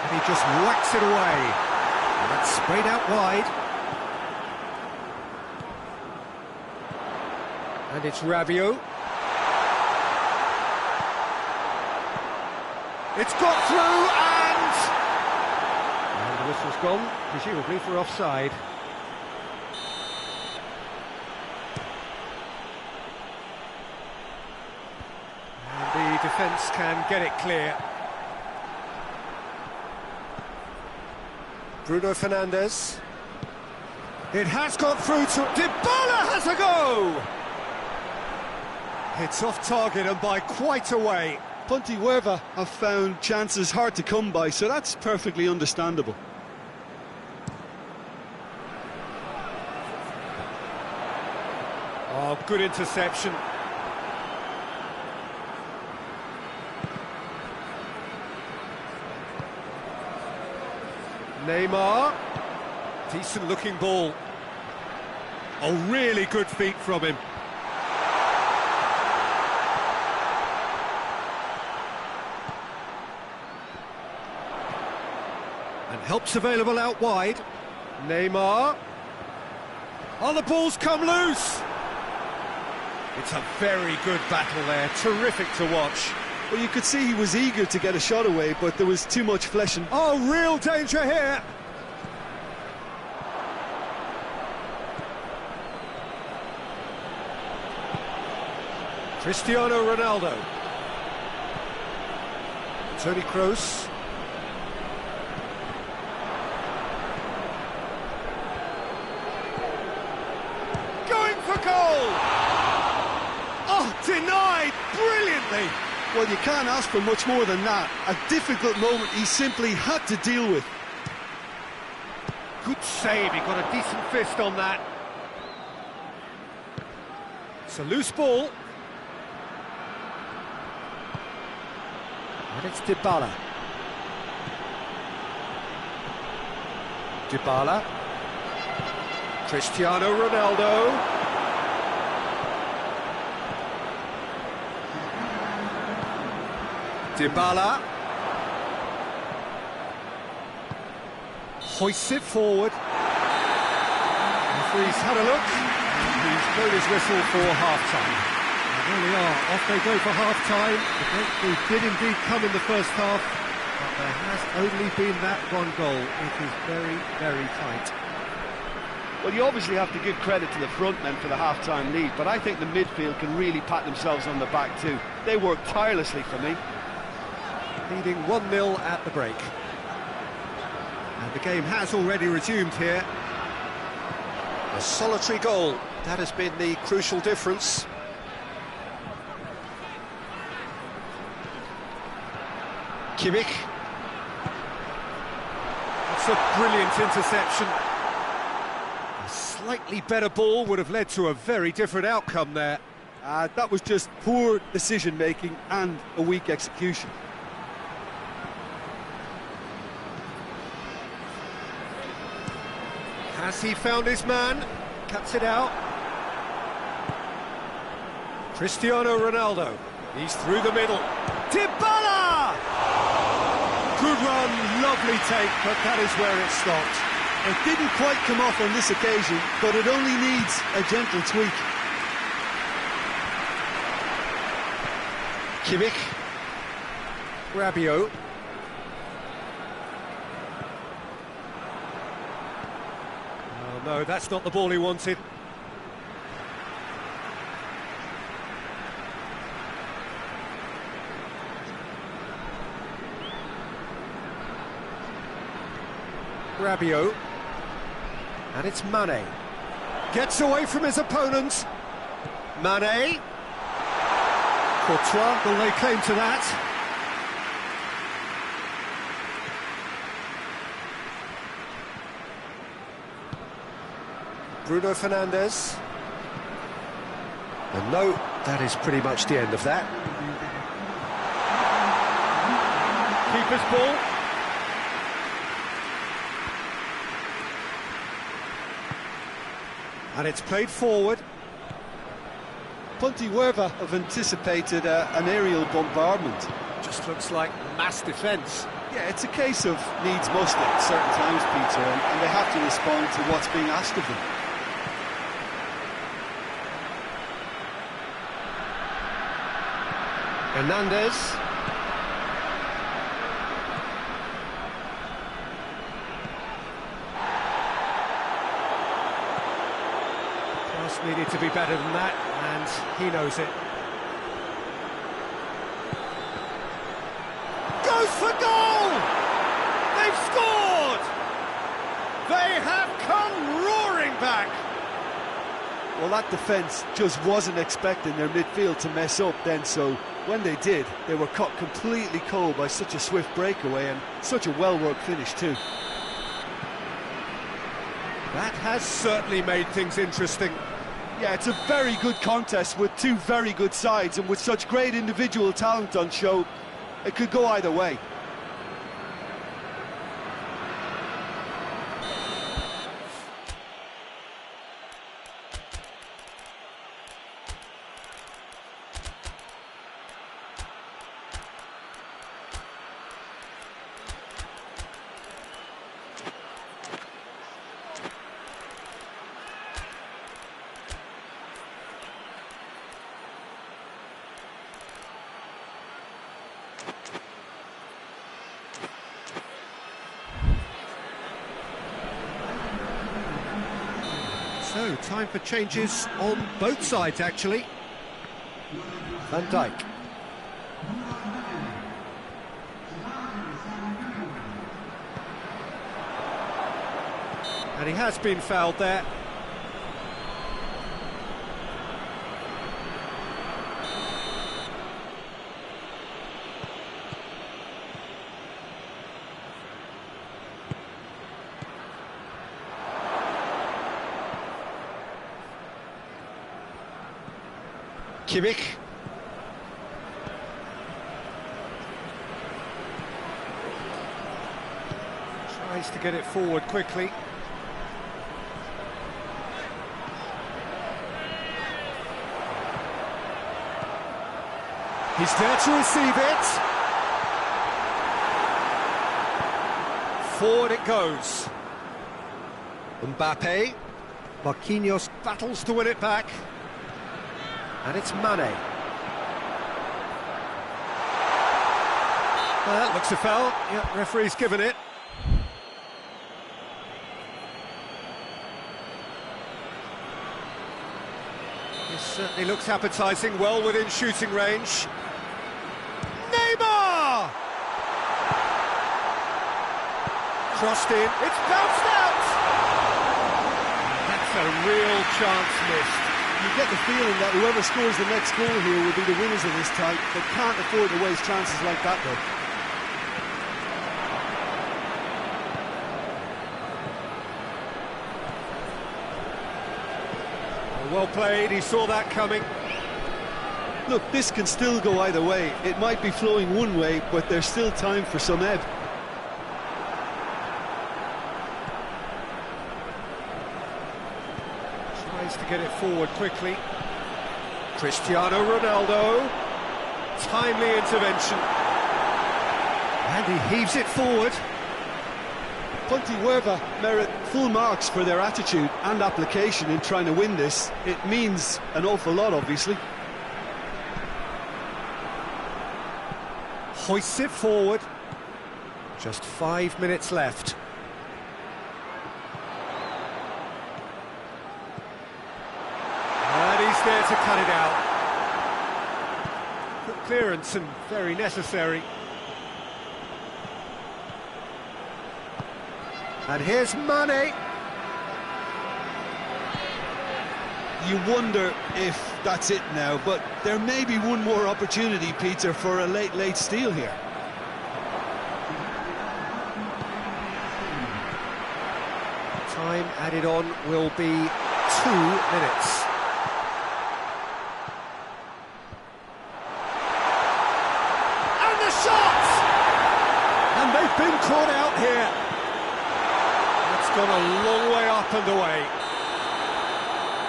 And he just whacks it away. And that's sprayed out wide. And it's Rabiot. It's got through and the whistle's gone, presumably for offside. Defence can get it clear. Bruno Fernandes. It has got through to... Dybala has a go! It's off target and by quite a way. Pontevedra have found chances hard to come by, so that's perfectly understandable. Oh, good interception. Neymar. Decent looking ball. Oh, really good feet from him. And help's available out wide. Neymar. Oh, the ball's come loose. It's a very good battle there, terrific to watch. Well, you could see he was eager to get a shot away, but there was too much flesh and... Oh, real danger here! Cristiano Ronaldo. Toni Kroos. Going for goal! Oh, denied brilliantly! Well, you can't ask for much more than that. A difficult moment he simply had to deal with. Good save, he got a decent fist on that. It's a loose ball. And it's Dybala. Dybala. Cristiano Ronaldo. Dybala hoists it forward. Referee's had a look. He's blown his whistle for half-time. And there we are, off they go for half-time. The breakthrough did indeed come in the first half, but there has only been that one goal. It is very, very tight. Well, you obviously have to give credit to the front men for the half-time lead, but I think the midfield can really pat themselves on the back too. They worked tirelessly for me. Leading 1-0 at the break. And the game has already resumed here. A solitary goal, that has been the crucial difference. Kimmich. That's a brilliant interception. A slightly better ball would have led to a very different outcome there. That was just poor decision-making and a weak execution. Has he found his man? Cuts it out. Cristiano Ronaldo. He's through the middle. Dybala! Good run, lovely take, but that is where it stopped. It didn't quite come off on this occasion, but it only needs a gentle tweak. Kimmich. Rabiot. No, that's not the ball he wanted. Rabiot. And it's Mane. Gets away from his opponent. Mane. Courtois will lay claim to that. Bruno Fernandes. And no, that is pretty much the end of that. Keeper's ball. And it's played forward. Pontevedra have anticipated an aerial bombardment. Just looks like mass defence. Yeah, it's a case of needs must at certain times, Peter, and they have to respond to what's being asked of them. Hernandez. Pass needed to be better than that, and he knows it. Goes for goal! They've scored! back. Well, that defence just wasn't expecting their midfield to mess up then, so when they did, they were caught completely cold by such a swift breakaway and such a well-worked finish too. That has certainly made things interesting. Yeah, it's a very good contest with two very good sides, and with such great individual talent on show, it could go either way. So, time for changes on both sides, actually. Van Dijk. And he has been fouled there. Kimmich. Tries to get it forward quickly. He's there to receive it. Forward it goes. Mbappe. Marquinhos battles to win it back. And it's Mane. Well, that looks a foul. Yeah, referee's given it. This certainly looks appetising, well within shooting range. Neymar! Crossed in, it's bounced out! That's a real chance missed. You get the feeling that whoever scores the next goal here will be the winners of this tie. They can't afford to waste chances like that, though. Well played, he saw that coming. Look, this can still go either way. It might be flowing one way, but there's still time for some ebb. Tries to get it forward quickly. Cristiano Ronaldo. Timely intervention. And he heaves it forward. Pontevedra merit full marks for their attitude and application in trying to win this. It means an awful lot, obviously. Hoists it forward. Just 5 minutes left. And he's there to cut it out. Good clearance and very necessary. And here's Mane. You wonder if that's it now, but there may be one more opportunity, Peter, for a late steal here. Time added on will be 2 minutes. And the shot! And they've been caught out here. It's gone a long way up and away.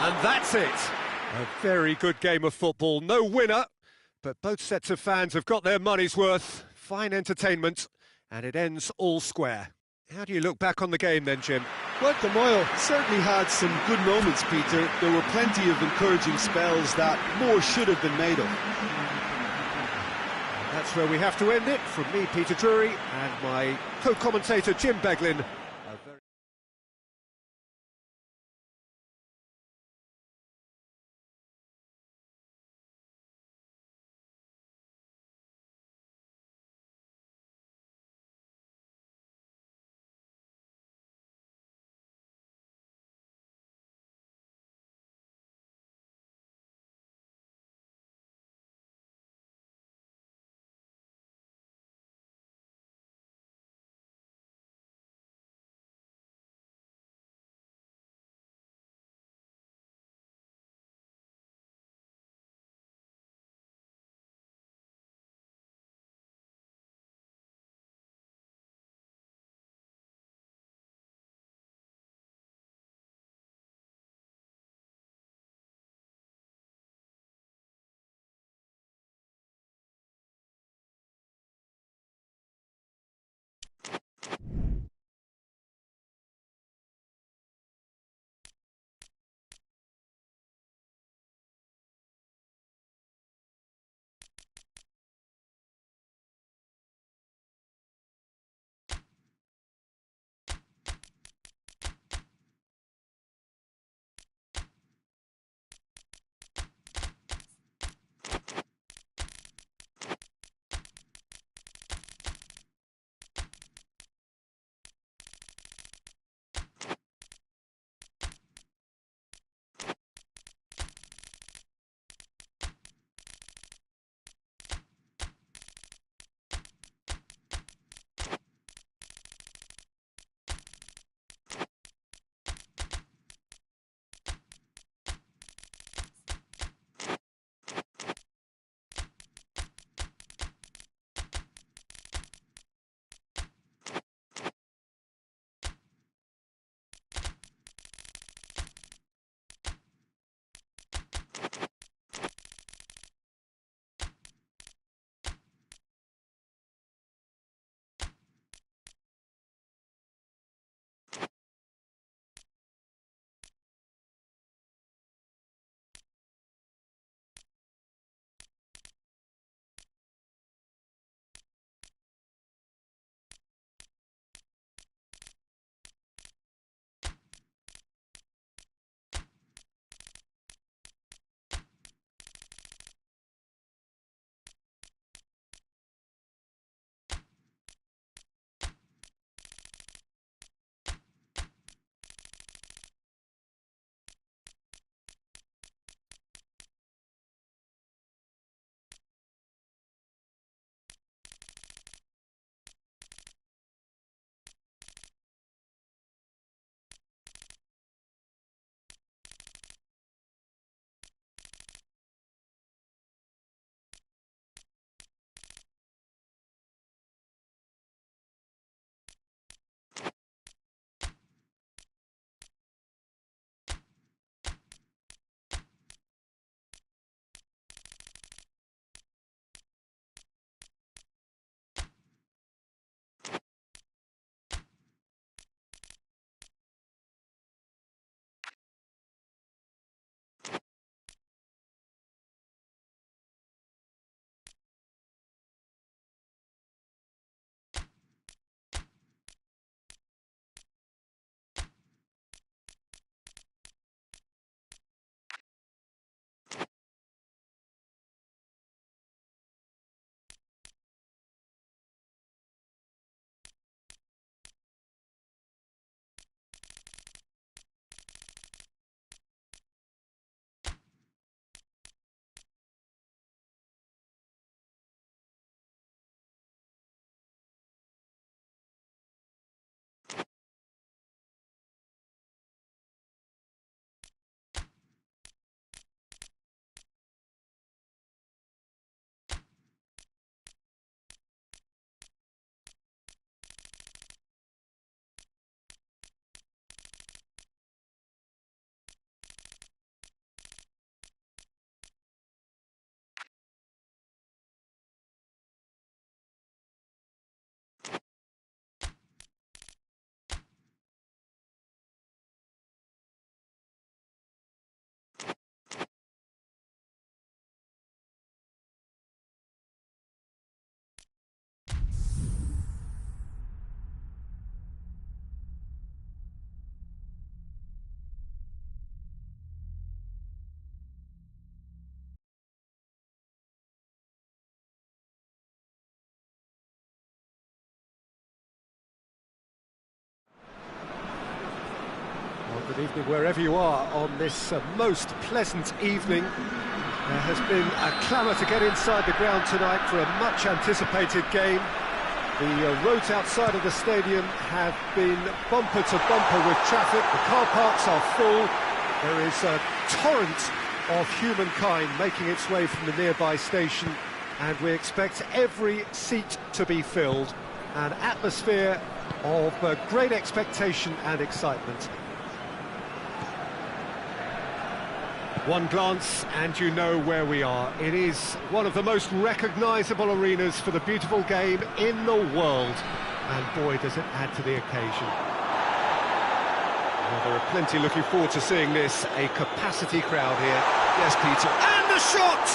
And that's it. A very good game of football. No winner, but both sets of fans have got their money's worth. Fine entertainment, and it ends all square. How do you look back on the game then, Jim? Well, the Moyle certainly had some good moments, Peter. There were plenty of encouraging spells that more should have been made of. That's where we have to end it. From me, Peter Drury, and my co-commentator, Jim Beglin. Good evening wherever you are on this most pleasant evening. There has been a clamour to get inside the ground tonight for a much anticipated game. The roads outside of the stadium have been bumper to bumper with traffic. The car parks are full. There is a torrent of humankind making its way from the nearby station, and we expect every seat to be filled. An atmosphere of great expectation and excitement. One glance and you know where we are. It is one of the most recognisable arenas for the beautiful game in the world. And boy, does it add to the occasion. Well, there are plenty looking forward to seeing this. A capacity crowd here. Yes, Peter. And the shot!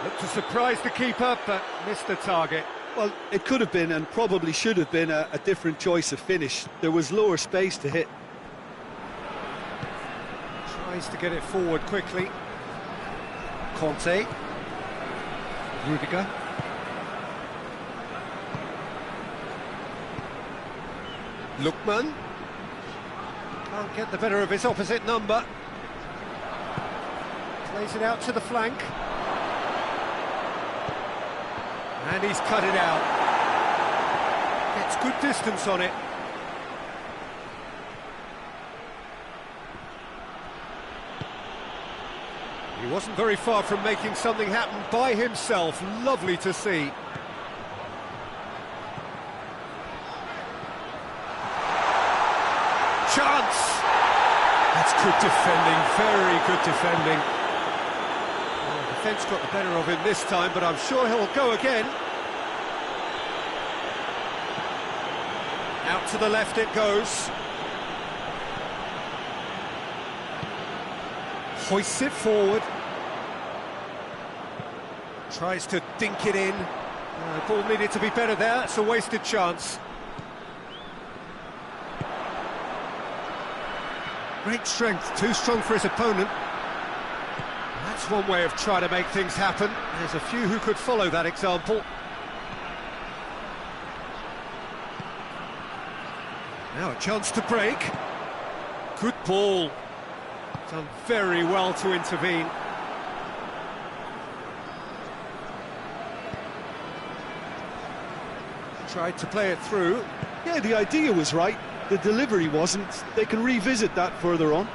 Looked to surprise the keeper, but missed the target. Well, it could have been and probably should have been a different choice of finish. There was lower space to hit. Tries to get it forward quickly. Conte. Rudiger. Lookman. Can't get the better of his opposite number. Plays it out to the flank. And he's cut it out. Gets good distance on it. He wasn't very far from making something happen by himself. Lovely to see. Chance! That's good defending, very good defending. Well, the defence got the better of him this time, but I'm sure he'll go again. Out to the left it goes. Hoists it forward. Tries to dink it in. The ball needed to be better there. It's a wasted chance. Great strength, too strong for his opponent. That's one way of trying to make things happen. There's a few who could follow that example. Now a chance to break. Good ball. Done very well to intervene. Tried to play it through. Yeah, the idea was right. The delivery wasn't. They can revisit that further on.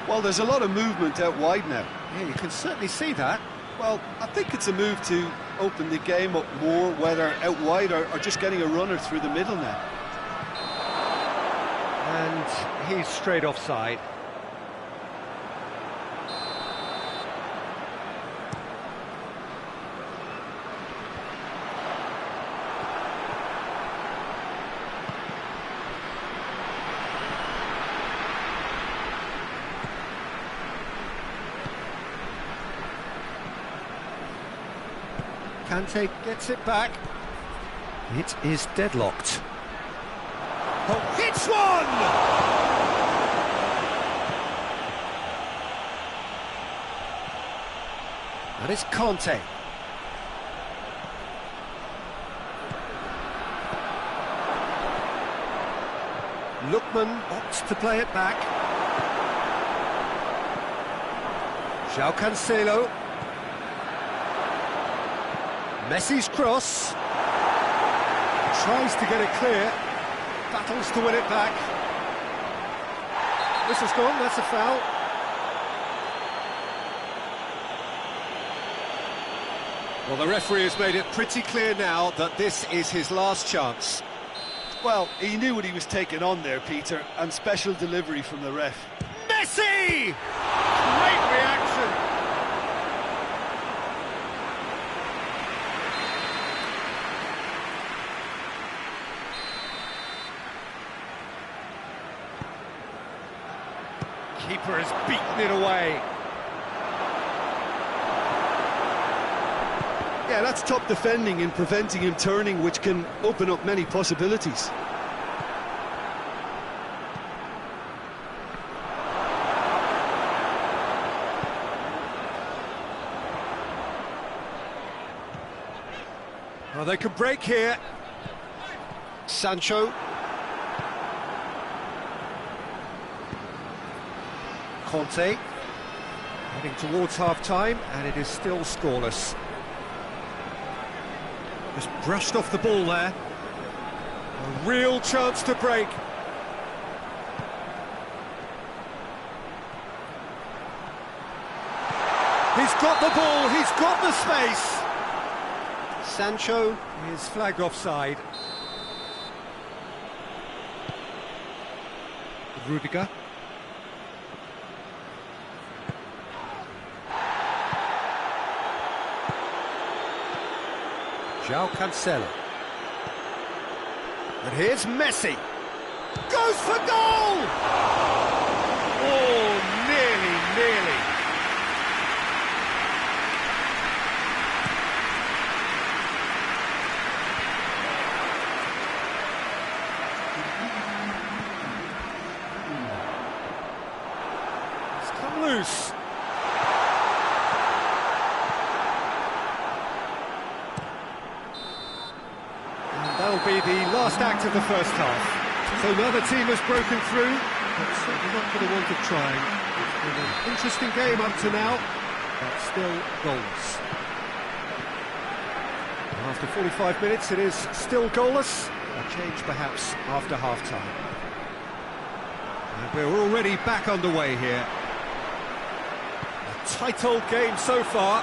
Well, there's a lot of movement out wide now. Yeah, you can certainly see that. Well, I think it's a move to open the game up more, whether out wide or just getting a runner through the middle now. And he's straight offside. Kante gets it back. It is deadlocked. Oh, hits one! That is Conte. Lookman opts to play it back. João Cancelo. Messi's cross. Tries to get it clear. Battles to win it back. This has gone, that's a foul. Well, the referee has made it pretty clear now that this is his last chance. Well, he knew what he was taking on there, Peter, and special delivery from the ref. Messi! Great reaction. Keeper has beaten it away. Yeah, that's top defending and preventing him turning, which can open up many possibilities. Well, they could break here. Sancho. Conte. Heading towards half-time, and it is still scoreless. Just brushed off the ball there. A real chance to break. He's got the ball, he's got the space. Sancho is flagged offside. Rudiger. João Cancelo. And here's Messi. Goes for goal! Oh, nearly. It's come loose. That'll be the last act of the first half. So another team has broken through, but certainly not for the want of trying. It's been an interesting game up to now, but still goalless. After 45 minutes, it is still goalless. A change perhaps after half-time. And we're already back underway here. A tight old game so far.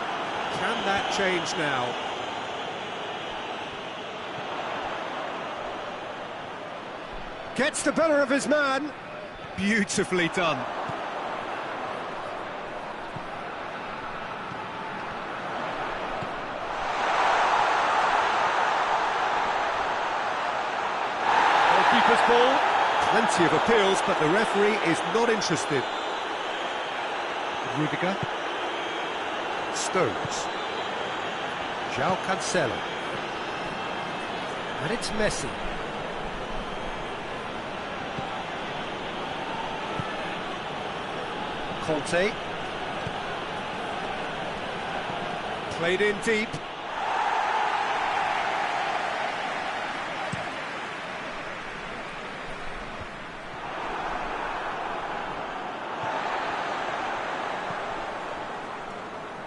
Can that change now? Gets the better of his man. Beautifully done. Goalkeeper's ball. Plenty of appeals, but the referee is not interested. Rudiger. Stones. João Cancelo. And it's Messi. Conte. Played in deep.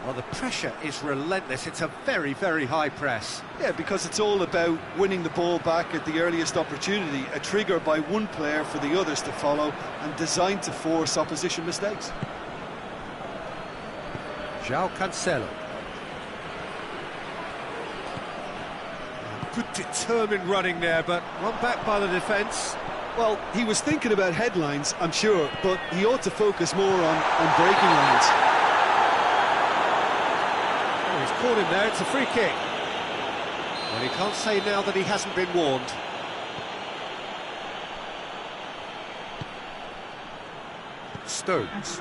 Well, the pressure is relentless. It's a very, very high press. Yeah, because it's all about winning the ball back at the earliest opportunity, a trigger by one player for the others to follow, and designed to force opposition mistakes. João Cancelo. Good determined running there, but run back by the defence. Well, he was thinking about headlines, I'm sure, but he ought to focus more on breaking lines. Oh, he's caught him there, it's a free kick. Well, he can't say now that he hasn't been warned. Stones.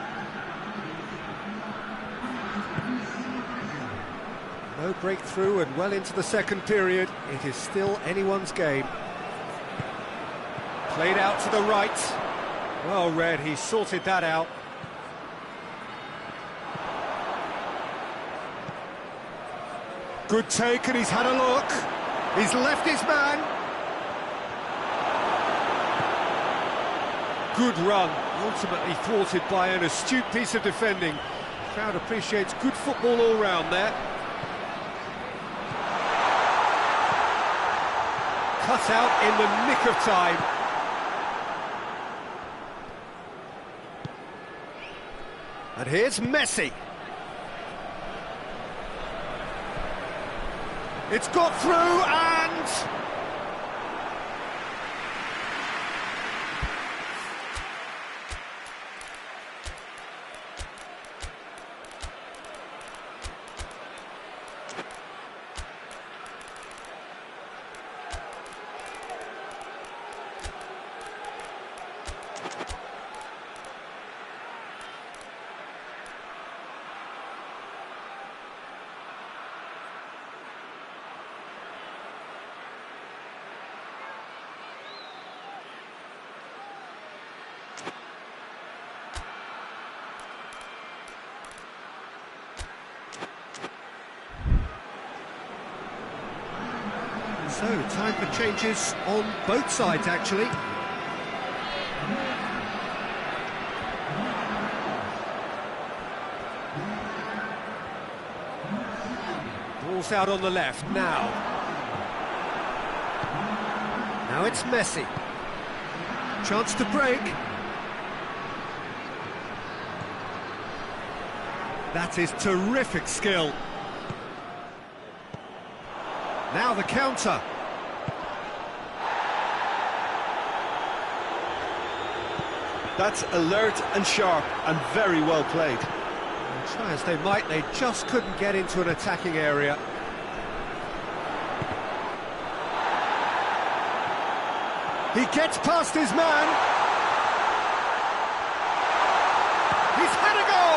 No breakthrough and well into the second period. It is still anyone's game. Played out to the right. Well read, he sorted that out. Good take, and he's had a look. He's left his man. Good run, ultimately thwarted by an astute piece of defending. The crowd appreciates good football all round there. Cut out in the nick of time. And here's Messi. It's got through and... So, time for changes on both sides, actually. Ball's out on the left now. Now it's Messi. Chance to break. That is terrific skill. Now the counter. That's alert and sharp and very well played. Try as they might, they just couldn't get into an attacking area. He gets past his man. He's had a go!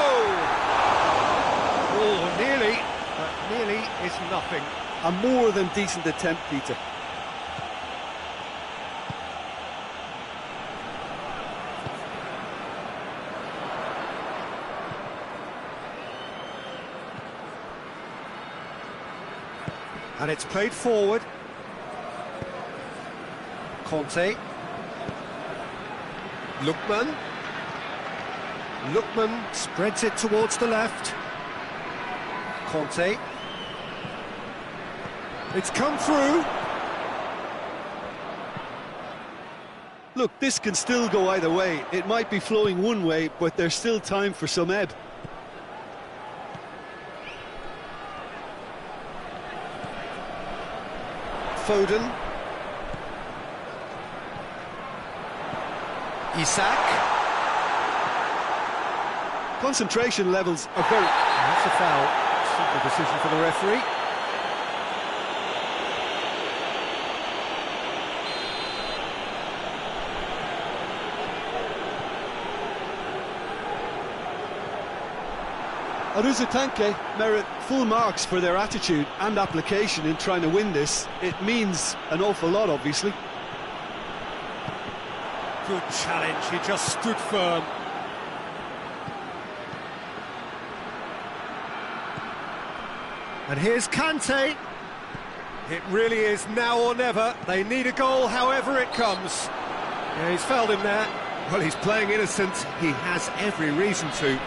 Oh, nearly, but nearly is nothing. A more than decent attempt, Peter. And it's played forward. Conte. Lookman. Lookman spreads it towards the left. Conte. It's come through. Look, this can still go either way. It might be flowing one way, but there's still time for some ebb. Foden. Isak. Concentration levels are very... That's a foul. Simple decision for the referee. Aruzatanke merit full marks for their attitude and application in trying to win this. It means an awful lot, obviously. Good challenge, he just stood firm. And here's Kante. It really is now or never. They need a goal however it comes. Yeah, he's fouled him there. Well, he's playing innocent. He has every reason to.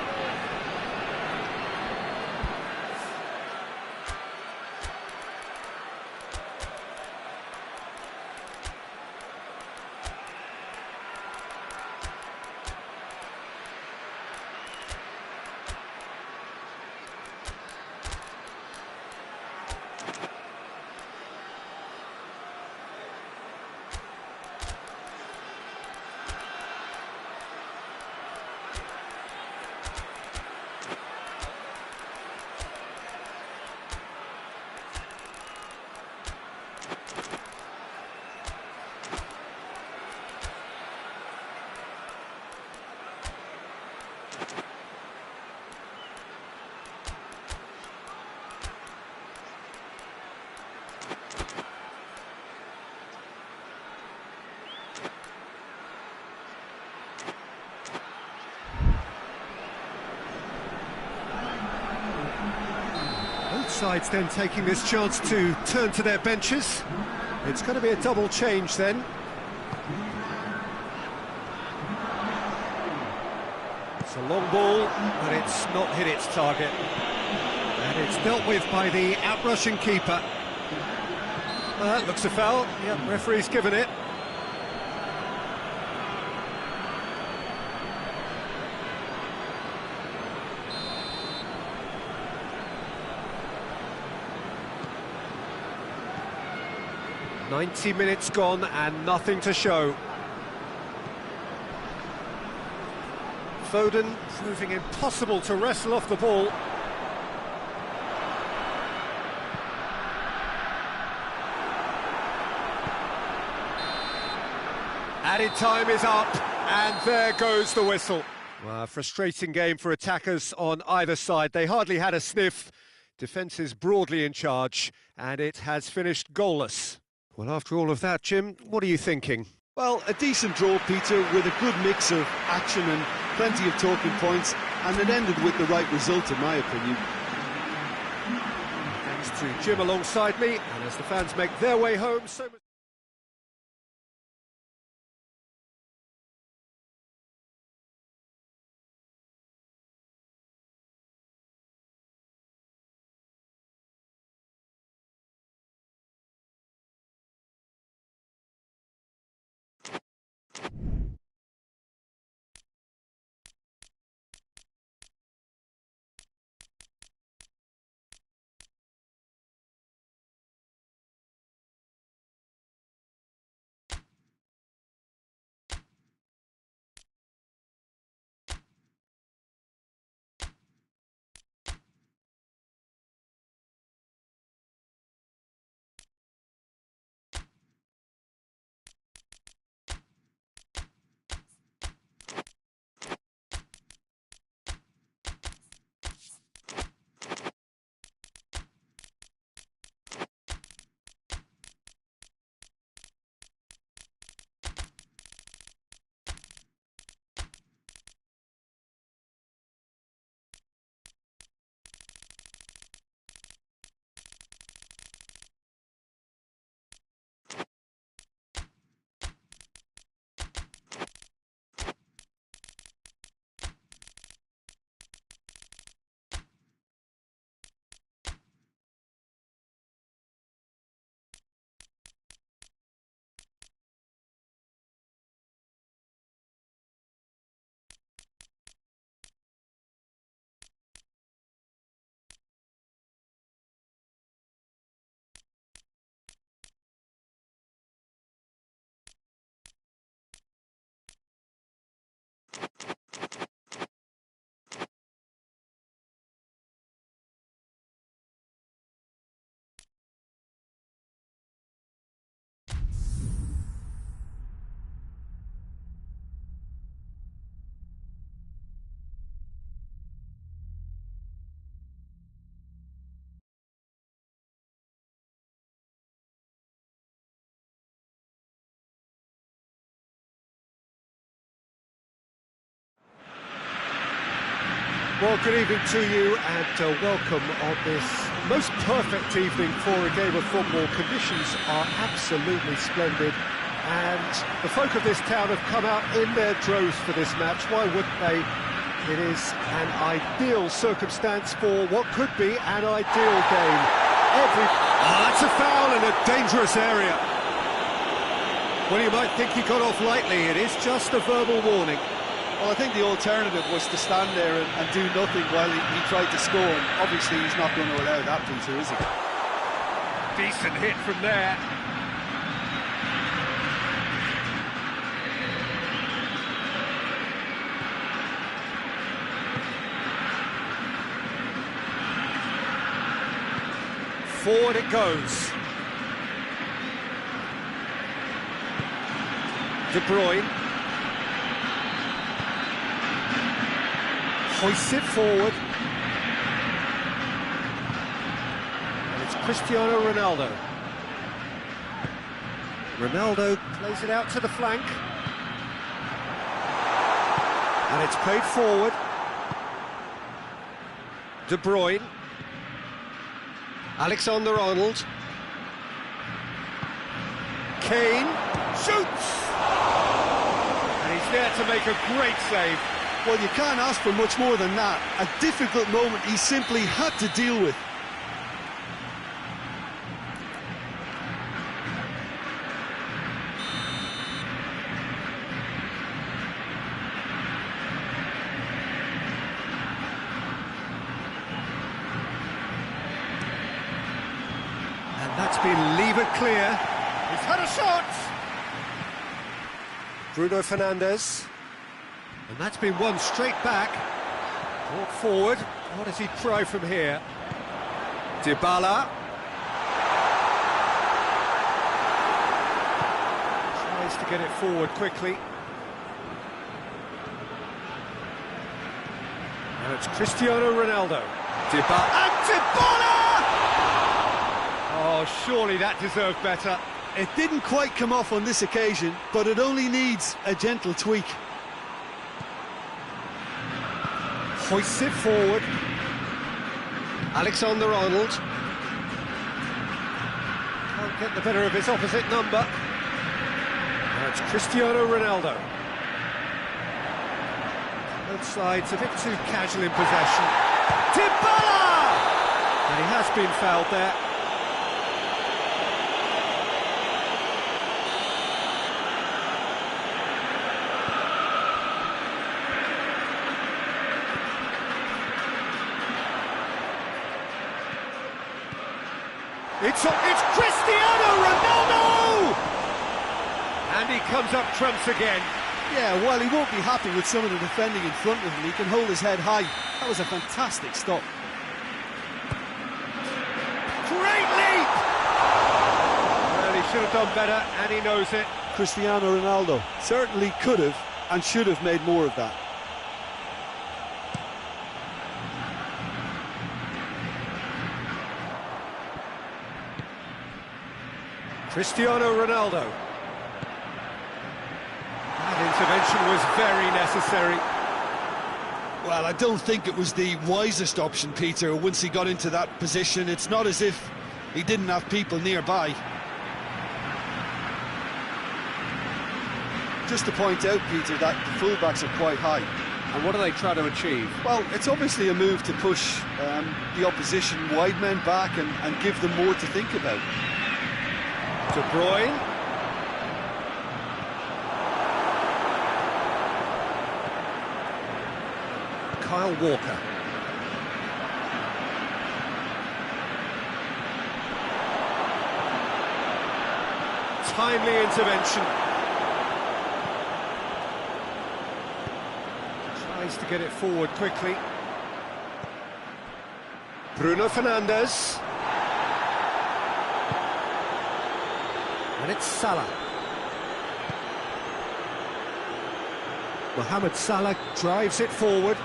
Sides then taking this chance to turn to their benches. It's going to be a double change then. It's a long ball, but it's not hit its target. And it's dealt with by the outrushing keeper. Looks a foul. Yep, referee's given it. "90 minutes gone and nothing to show." Foden proving impossible to wrestle off the ball. Added time is up, and there goes the whistle. Well, a frustrating game for attackers on either side. They hardly had a sniff. Defence is broadly in charge, and it has finished goalless. Well, after all of that, Jim, what are you thinking? Well, a decent draw, Peter, with a good mix of action and plenty of talking points, and it ended with the right result, in my opinion. thanks to Jim alongside me, and as the fans make their way home, so much... Well, good evening to you and welcome on this most perfect evening for a game of football. Conditions are absolutely splendid and the folk of this town have come out in their droves for this match. Why wouldn't they? It is an ideal circumstance for what could be an ideal game. That's a foul in a dangerous area. Well, you might think he got off lightly. It is just a verbal warning. Well, I think the alternative was to stand there and do nothing while he tried to score. And obviously, he's not going to allow that, Peter, is he? Decent hit from there. Forward it goes. De Bruyne. Hoists it forward. And it's Cristiano Ronaldo. Ronaldo plays it out to the flank. And it's played forward. De Bruyne. Alexander-Arnold. Kane shoots! And he's there to make a great save. Well, you can't ask for much more than that. A difficult moment he simply had to deal with. And that's been levered clear. He's had a shot! Bruno Fernandes. And that's been won straight back. Brought forward. What does he try from here? Dybala. Tries to get it forward quickly. Now it's Cristiano Ronaldo. Dybala. And Dybala! Oh, surely that deserved better. It didn't quite come off on this occasion, but it only needs a gentle tweak. Hoists it forward. Alexander-Arnold. get the better of his opposite number. That's Cristiano Ronaldo. Both sides a bit too casual in possession. Dybala! And he has been fouled there. It's Cristiano Ronaldo! And he comes up trumps again. Yeah, while he won't be happy with some of the defending in front of him, he can hold his head high. That was a fantastic stop. Great leap! Well, he should have done better, and he knows it. Cristiano Ronaldo certainly could have and should have made more of that. Cristiano Ronaldo. That intervention was very necessary. Well, I don't think it was the wisest option, Peter, once he got into that position. It's not as if he didn't have people nearby. Just to point out, Peter, that the fullbacks are quite high. And what are they trying to achieve? Well, it's obviously a move to push the opposition wide men back and give them more to think about. De Bruyne. Kyle Walker. Timely intervention. Tries to get it forward quickly. Bruno Fernandes. And it's Salah. Mohamed Salah drives it forward.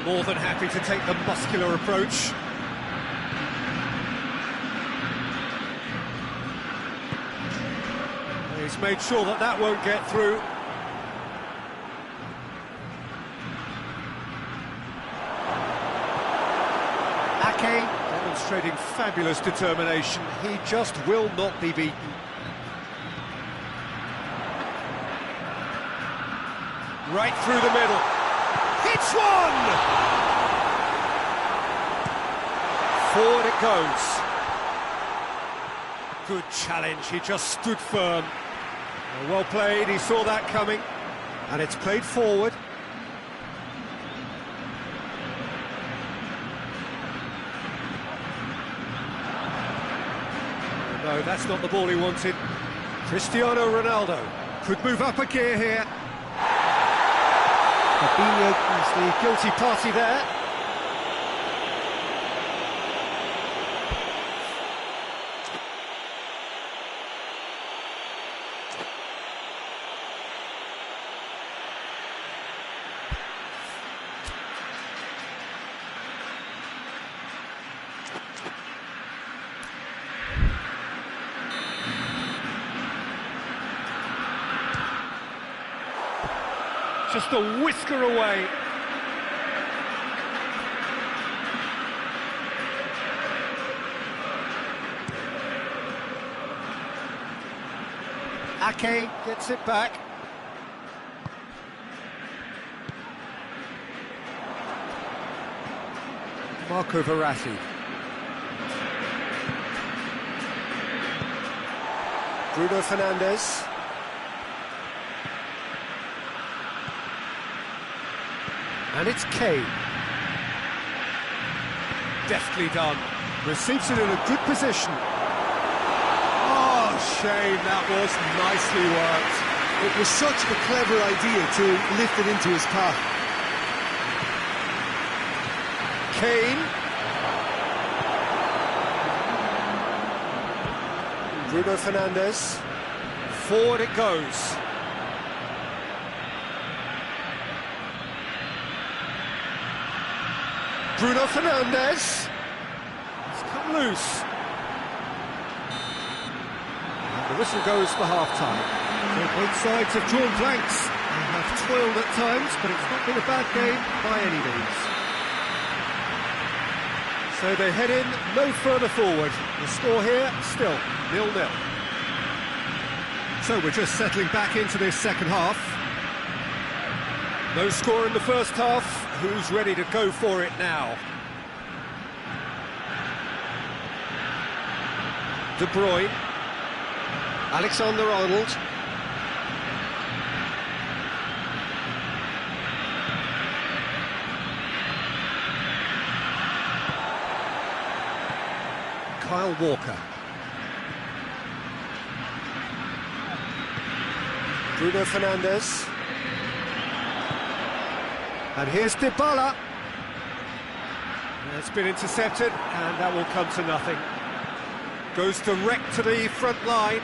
More than happy to take the muscular approach. He's made sure that that won't get through. Ake demonstrating fabulous determination. He just will not be beaten. Right through the middle. Hits one! Forward it goes. Good challenge, he just stood firm. Well played, he saw that coming. And it's played forward. No, that's not the ball he wanted. Cristiano Ronaldo could move up a gear here. Fabinho is the guilty party there. Just a whisker away. Ake gets it back. Marco Verratti. Bruno Fernandes. And it's Kane. Deftly done. Receives it in a good position. Oh, shame, that was nicely worked. It was such a clever idea to lift it into his path. Kane. Bruno Fernandes. Forward it goes. Bruno Fernandes. It's come loose. And the whistle goes for half-time. So both sides have drawn blanks and have toiled at times, but it's not been a bad game by any means. So they head in no further forward. The score here, still 0-0. So we're just settling back into this second half. No score in the first half. Who's ready to go for it now? De Bruyne. Alexander-Arnold. Kyle Walker. Bruno Fernandes. And here's Dybala. It's been intercepted, and that will come to nothing. Goes direct to the front line.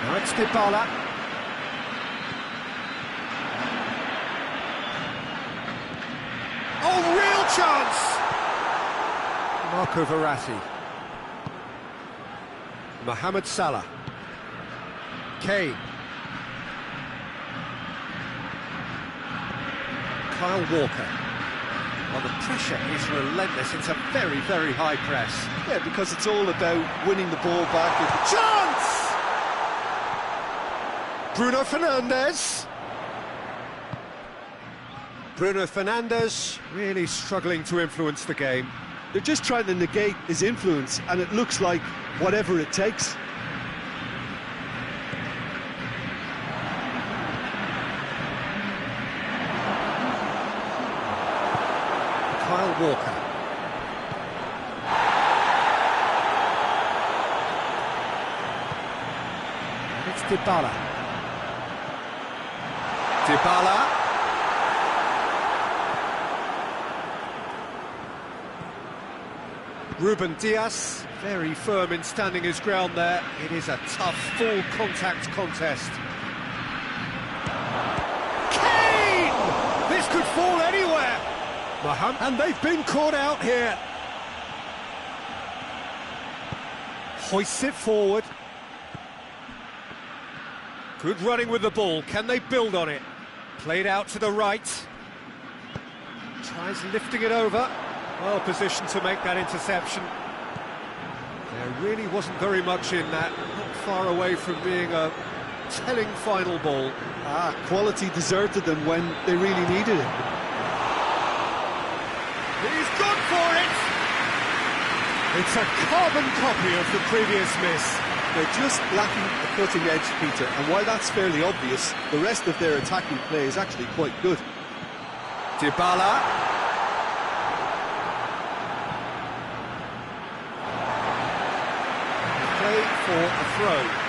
Now it's Dybala. Oh, real chance! Marco Verratti. Mohamed Salah. Kane. Kyle Walker. Well, the pressure is relentless. It's a very, very high press. Yeah, because it's all about winning the ball back. Chance! Bruno Fernandes. Bruno Fernandes really struggling to influence the game. They're just trying to negate his influence, and it looks like whatever it takes. Kyle Walker. And it's Dybala. Dybala. Ruben Dias, very firm in standing his ground there. It is a tough, full contact contest. Kane! This could fall anywhere! And they've been caught out here. Hoists it forward. Good running with the ball. Can they build on it? Played out to the right. Tries lifting it over. Well positioned to make that interception. There really wasn't very much in that. Not far away from being a telling final ball. Quality deserted them when they really needed it. He's gone for it! It's a carbon copy of the previous miss. They're just lacking the cutting edge, Peter, and while that's fairly obvious, the rest of their attacking play is actually quite good. Dybala. Play for a throw.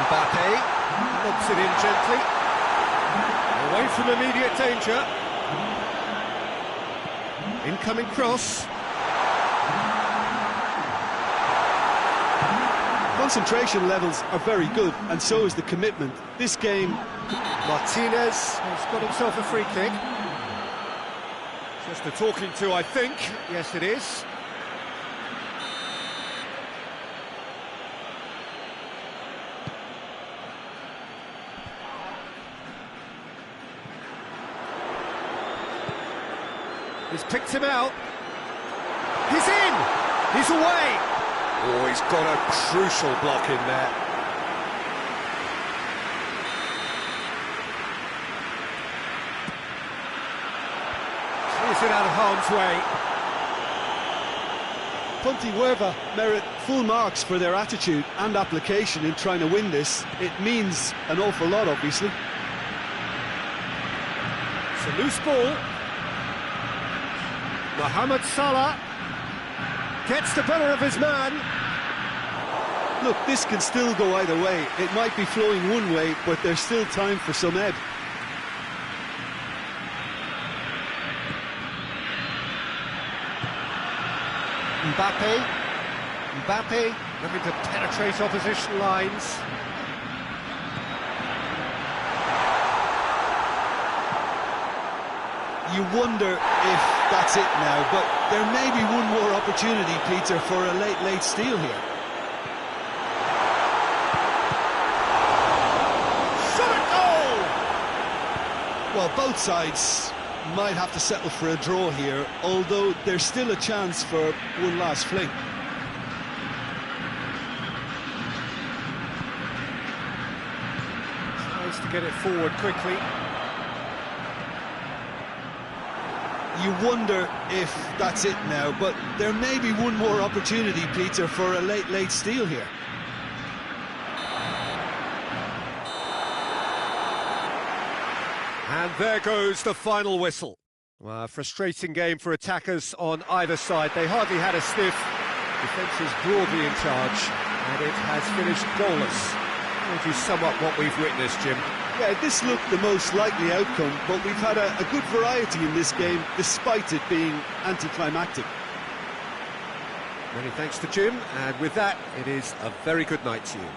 Mbappe lobs it in gently, away from immediate danger. Incoming cross. Concentration levels are very good, and so is the commitment. This game... Martinez has got himself a free kick. Just a talking to, I think. Yes, it is. He's picked him out. He's in! He's away! Oh, he's got a crucial block in there. Clears it out of harm's way. Pontevedra merit full marks for their attitude and application in trying to win this. It means an awful lot, obviously. So a loose ball. Mohamed Salah gets the better of his man. Look, this can still go either way. It might be flowing one way, but there's still time for some ebb. Mbappe looking to penetrate opposition lines. You wonder if that's it now, but there may be one more opportunity, Peter, for a late steal here. Shot it goal! Well, both sides might have to settle for a draw here, although there's still a chance for one last fling. Tries to get it forward quickly. You wonder if that's it now, but there may be one more opportunity, Peter, for a late steal here. And there goes the final whistle. Well, a frustrating game for attackers on either side. They hardly had a sniff. Defence is broadly in charge, and it has finished goalless. How would you sum up what we've witnessed, Jim? Yeah, this looked the most likely outcome, but we've had a good variety in this game, despite it being anticlimactic. Many thanks to Jim, and with that, it is a very good night to you.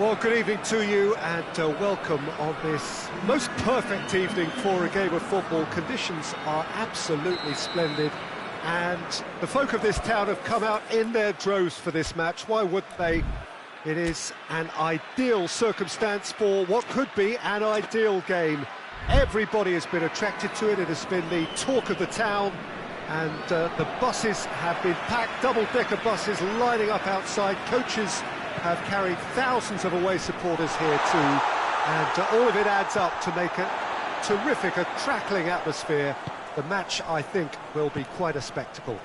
Well, good evening to you and welcome on this most perfect evening for a game of football. Conditions are absolutely splendid and the folk of this town have come out in their droves for this match. Why wouldn't they? It is an ideal circumstance for what could be an ideal game. Everybody has been attracted to it. It has been the talk of the town and the buses have been packed, double-decker buses lining up outside. Coaches have carried thousands of away supporters here too, and all of it adds up to make a terrific, a crackling atmosphere. The match, I think, will be quite a spectacle.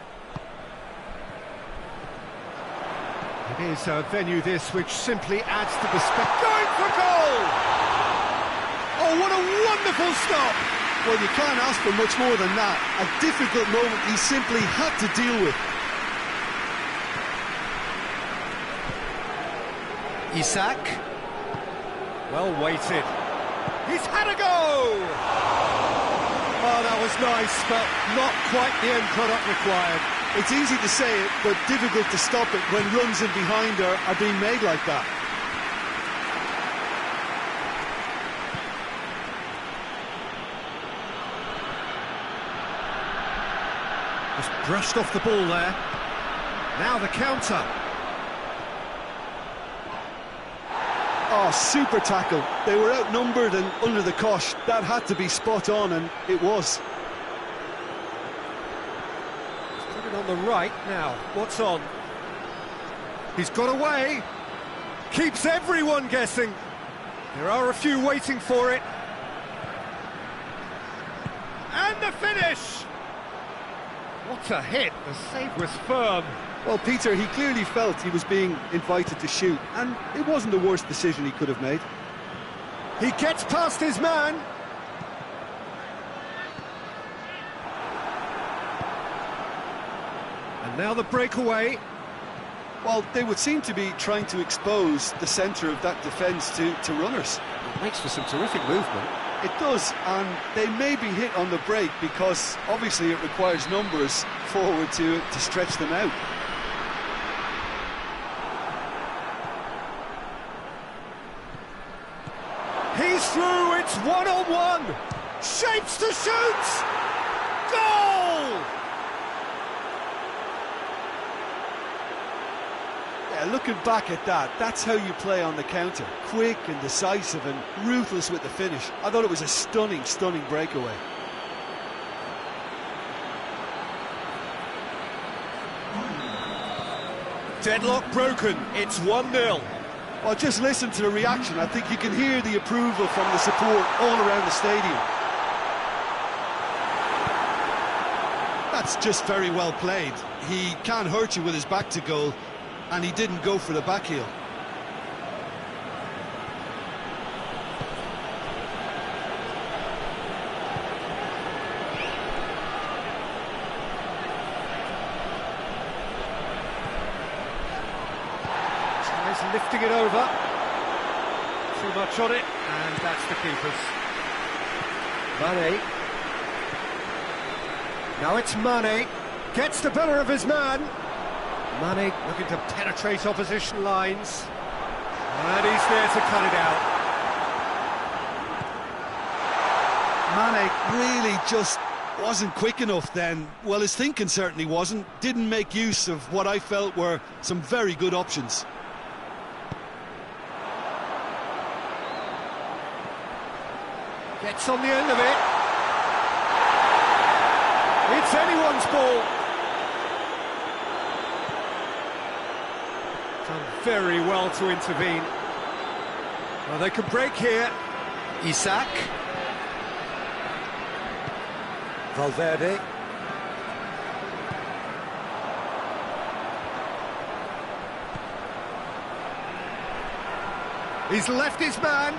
It is a venue this which simply adds to the spectacle. Going for goal! Oh, what a wonderful stop! Well, you can't ask for much more than that. A difficult moment he simply had to deal with. Isak, well weighted. He's had a go! Oh, that was nice, but not quite the end product required. It's easy to say it, but difficult to stop it when runs in behind are being made like that. Just brushed off the ball there. Now the counter. Oh, super tackle. They were outnumbered and under the cosh. That had to be spot on, and it was. He's put it on the right now. What's on? He's got away. Keeps everyone guessing. There are a few waiting for it. And the finish! What a hit. The save was firm. Well, Peter, he clearly felt he was being invited to shoot, and it wasn't the worst decision he could have made. He gets past his man. And now the breakaway. Well, they would seem to be trying to expose the centre of that defence to runners. It makes for some terrific movement. It does, and they may be hit on the break because obviously it requires numbers forward to stretch them out. He's through, it's one-on-one. Shapes to shoot! Goal! Yeah, looking back at that, that's how you play on the counter. Quick and decisive and ruthless with the finish. I thought it was a stunning, stunning breakaway. Deadlock broken, it's 1-0. Well, just listen to the reaction. I think you can hear the approval from the support all around the stadium. That's just very well played. He can't hurt you with his back to goal, and he didn't go for the back heel. Lifting it over. Too much on it, and that's the keeper's. Mane. Now it's Mane. Gets the better of his man. Mane looking to penetrate opposition lines. And he's there to cut it out. Mane really just wasn't quick enough then. Well, his thinking certainly wasn't. Didn't make use of what I felt were some very good options. Gets on the end of it. It's anyone's ball. Done very well to intervene. Well, they can break here. Isak. Valverde. He's left his man.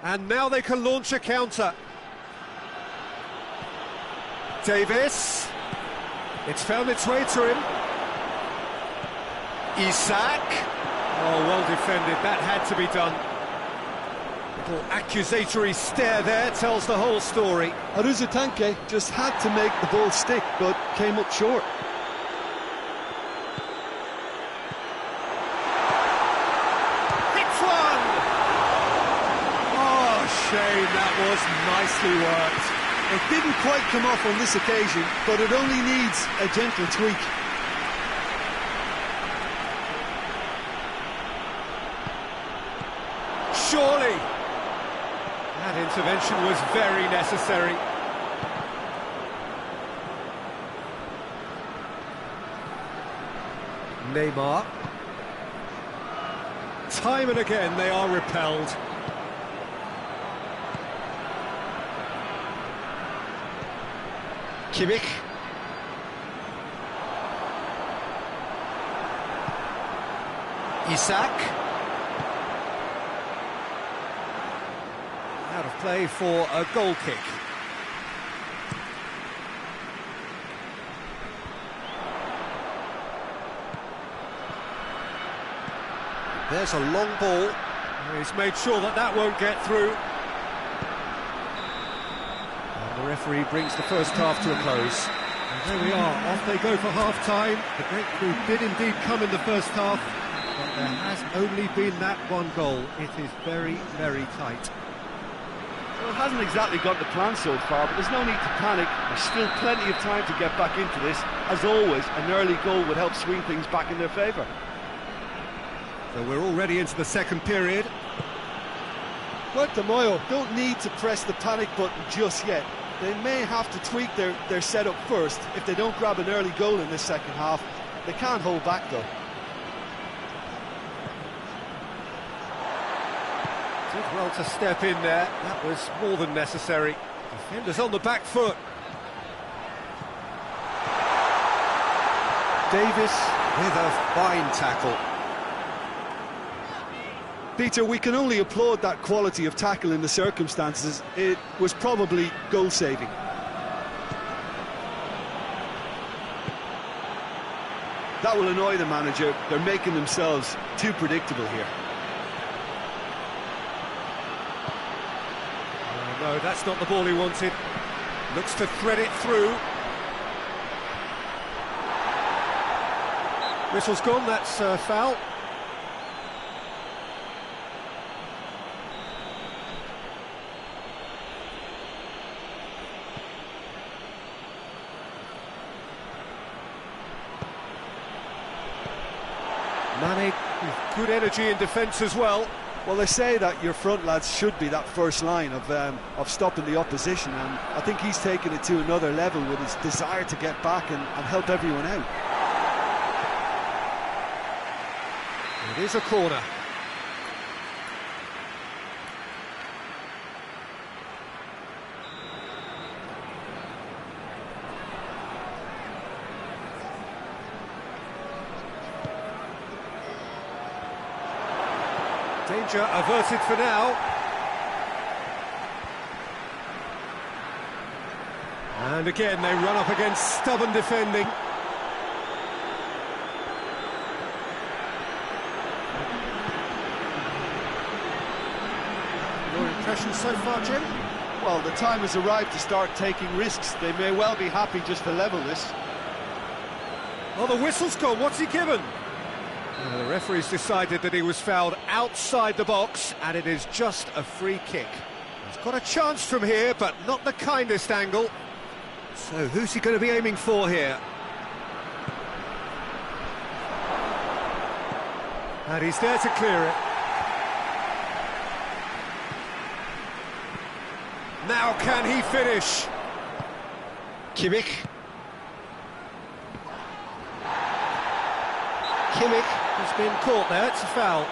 And now they can launch a counter. Davis. It's found its way to him. Isak. Oh, well defended. That had to be done. Little accusatory stare there tells the whole story. Aruzatanke just had to make the ball stick, but came up short. Hits one! Oh, shame, that was nicely worked. It didn't quite come off on this occasion, but it only needs a gentle tweak. Surely! That intervention was very necessary. Neymar. Time and again they are repelled. Kimmich. Isak. Out of play for a goal kick. There's a long ball. He's made sure that that won't get through. And the referee brings the first half to a close. And there we are, off they go for half-time. The breakthrough did indeed come in the first half, but there has only been that one goal. It is very, very tight. Well, it hasn't exactly got the plan so far, but there's no need to panic. There's still plenty of time to get back into this. As always, an early goal would help swing things back in their favour. So we're already into the second period. Puerto Moyo don't need to press the panic button just yet. They may have to tweak their setup first if they don't grab an early goal in this second half. They can't hold back though. Did well to step in there. That was more than necessary. Defenders on the back foot. Davis with a fine tackle. Peter, we can only applaud that quality of tackle in the circumstances. It was probably goal-saving. That will annoy the manager. They're making themselves too predictable here. Oh, no, that's not the ball he wanted. Looks to thread it through. Whistle's gone, that's foul. Mane with good energy in defence as well. Well, they say that your front lads should be that first line of stopping the opposition, and I think he's taken it to another level with his desire to get back and help everyone out. It is a corner. Danger averted for now. And again they run up against stubborn defending. Your impressions so far, Jim? Well, the time has arrived to start taking risks. They may well be happy just to level this. Oh, the whistle's gone. What's he given? The referee's decided that he was fouled outside the box, and it is just a free kick. He's got a chance from here, but not the kindest angle. So who's he going to be aiming for here? And he's there to clear it. Now can he finish? Kimmich. Kimmich has been caught there, it's a foul.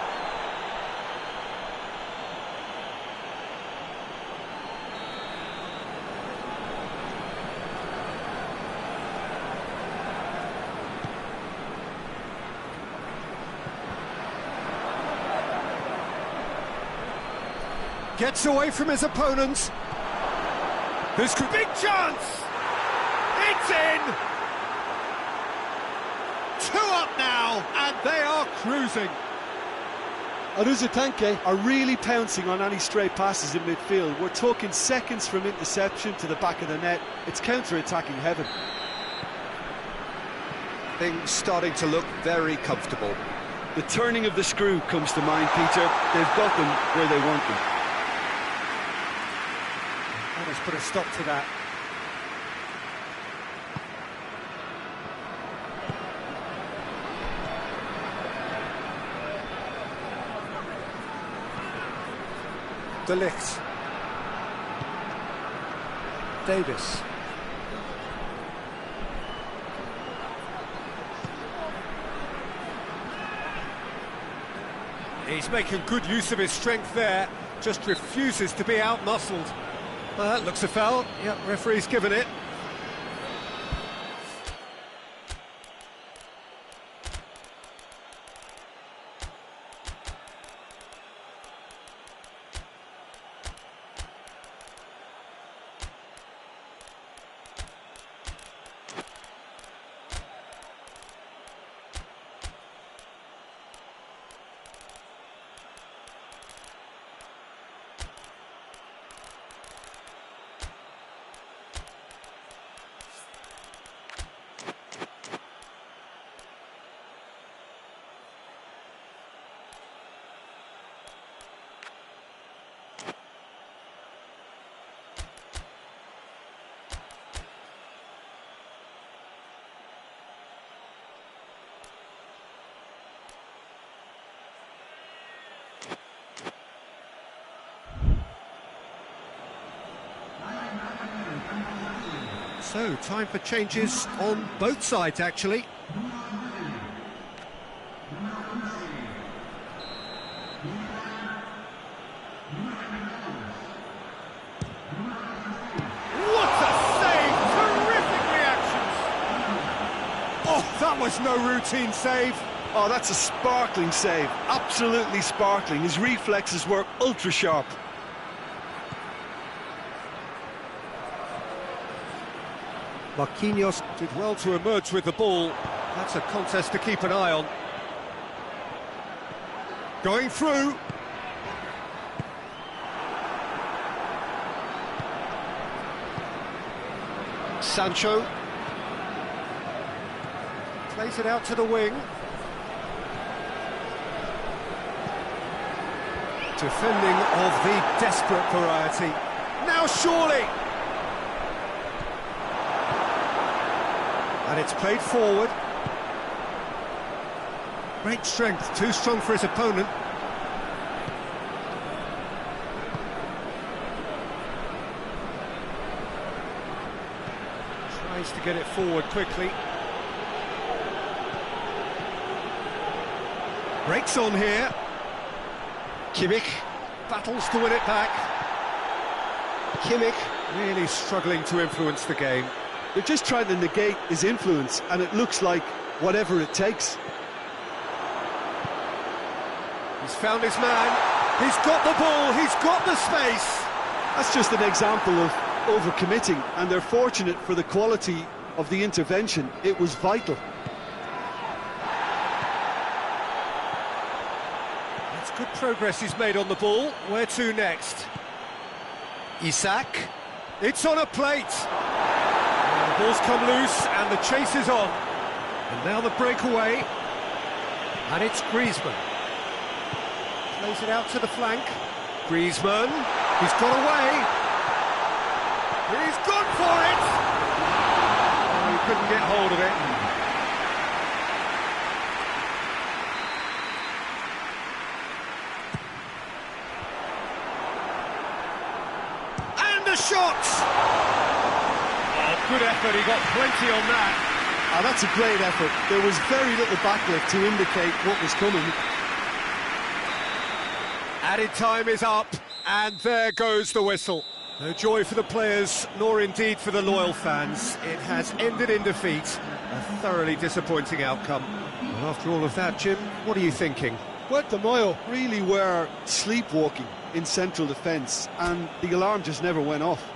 Gets away from his opponents. This could be big chance! It's in! 2 up now, and they are cruising. Aruzatanke are really pouncing on any stray passes in midfield. We're talking seconds from interception to the back of the net. It's counter-attacking heaven. Things starting to look very comfortable. The turning of the screw comes to mind, Peter. They've got them where they want them. And let's put a stop to that. De Ligt. Davis. He's making good use of his strength there, just refuses to be out-muscled. Looks a foul. Yep, referee's given it. So, time for changes on both sides, actually. What a save! Terrific reactions! Oh, that was no routine save. Oh, that's a sparkling save. Absolutely sparkling. His reflexes were ultra-sharp. Marquinhos did well to emerge with the ball. That's a contest to keep an eye on. Going through. Sancho. Plays it out to the wing. Defending of the desperate variety. Now surely! And it's played forward. Great strength, too strong for his opponent. Tries to get it forward quickly. Breaks on here. Kimmich battles to win it back. Kimmich really struggling to influence the game. They're just trying to negate his influence, and it looks like whatever it takes. He's found his man, he's got the ball, he's got the space. That's just an example of overcommitting, and they're fortunate for the quality of the intervention. It was vital. That's good progress he's made on the ball. Where to next? Isak. It's on a plate. The ball's come loose and the chase is on. And now the breakaway. And it's Griezmann. Plays it out to the flank. Griezmann. He's got away. He's gone for it. Oh, he couldn't get hold of it. And the shot. Good effort, he got plenty on that. Oh, that's a great effort. There was very little backlift to indicate what was coming. Added time is up, and there goes the whistle. No joy for the players, nor indeed for the loyal fans. It has ended in defeat. A thoroughly disappointing outcome. Well, after all of that, Jim, what are you thinking? Puerto Moyo really were sleepwalking in central defence, and the alarm just never went off.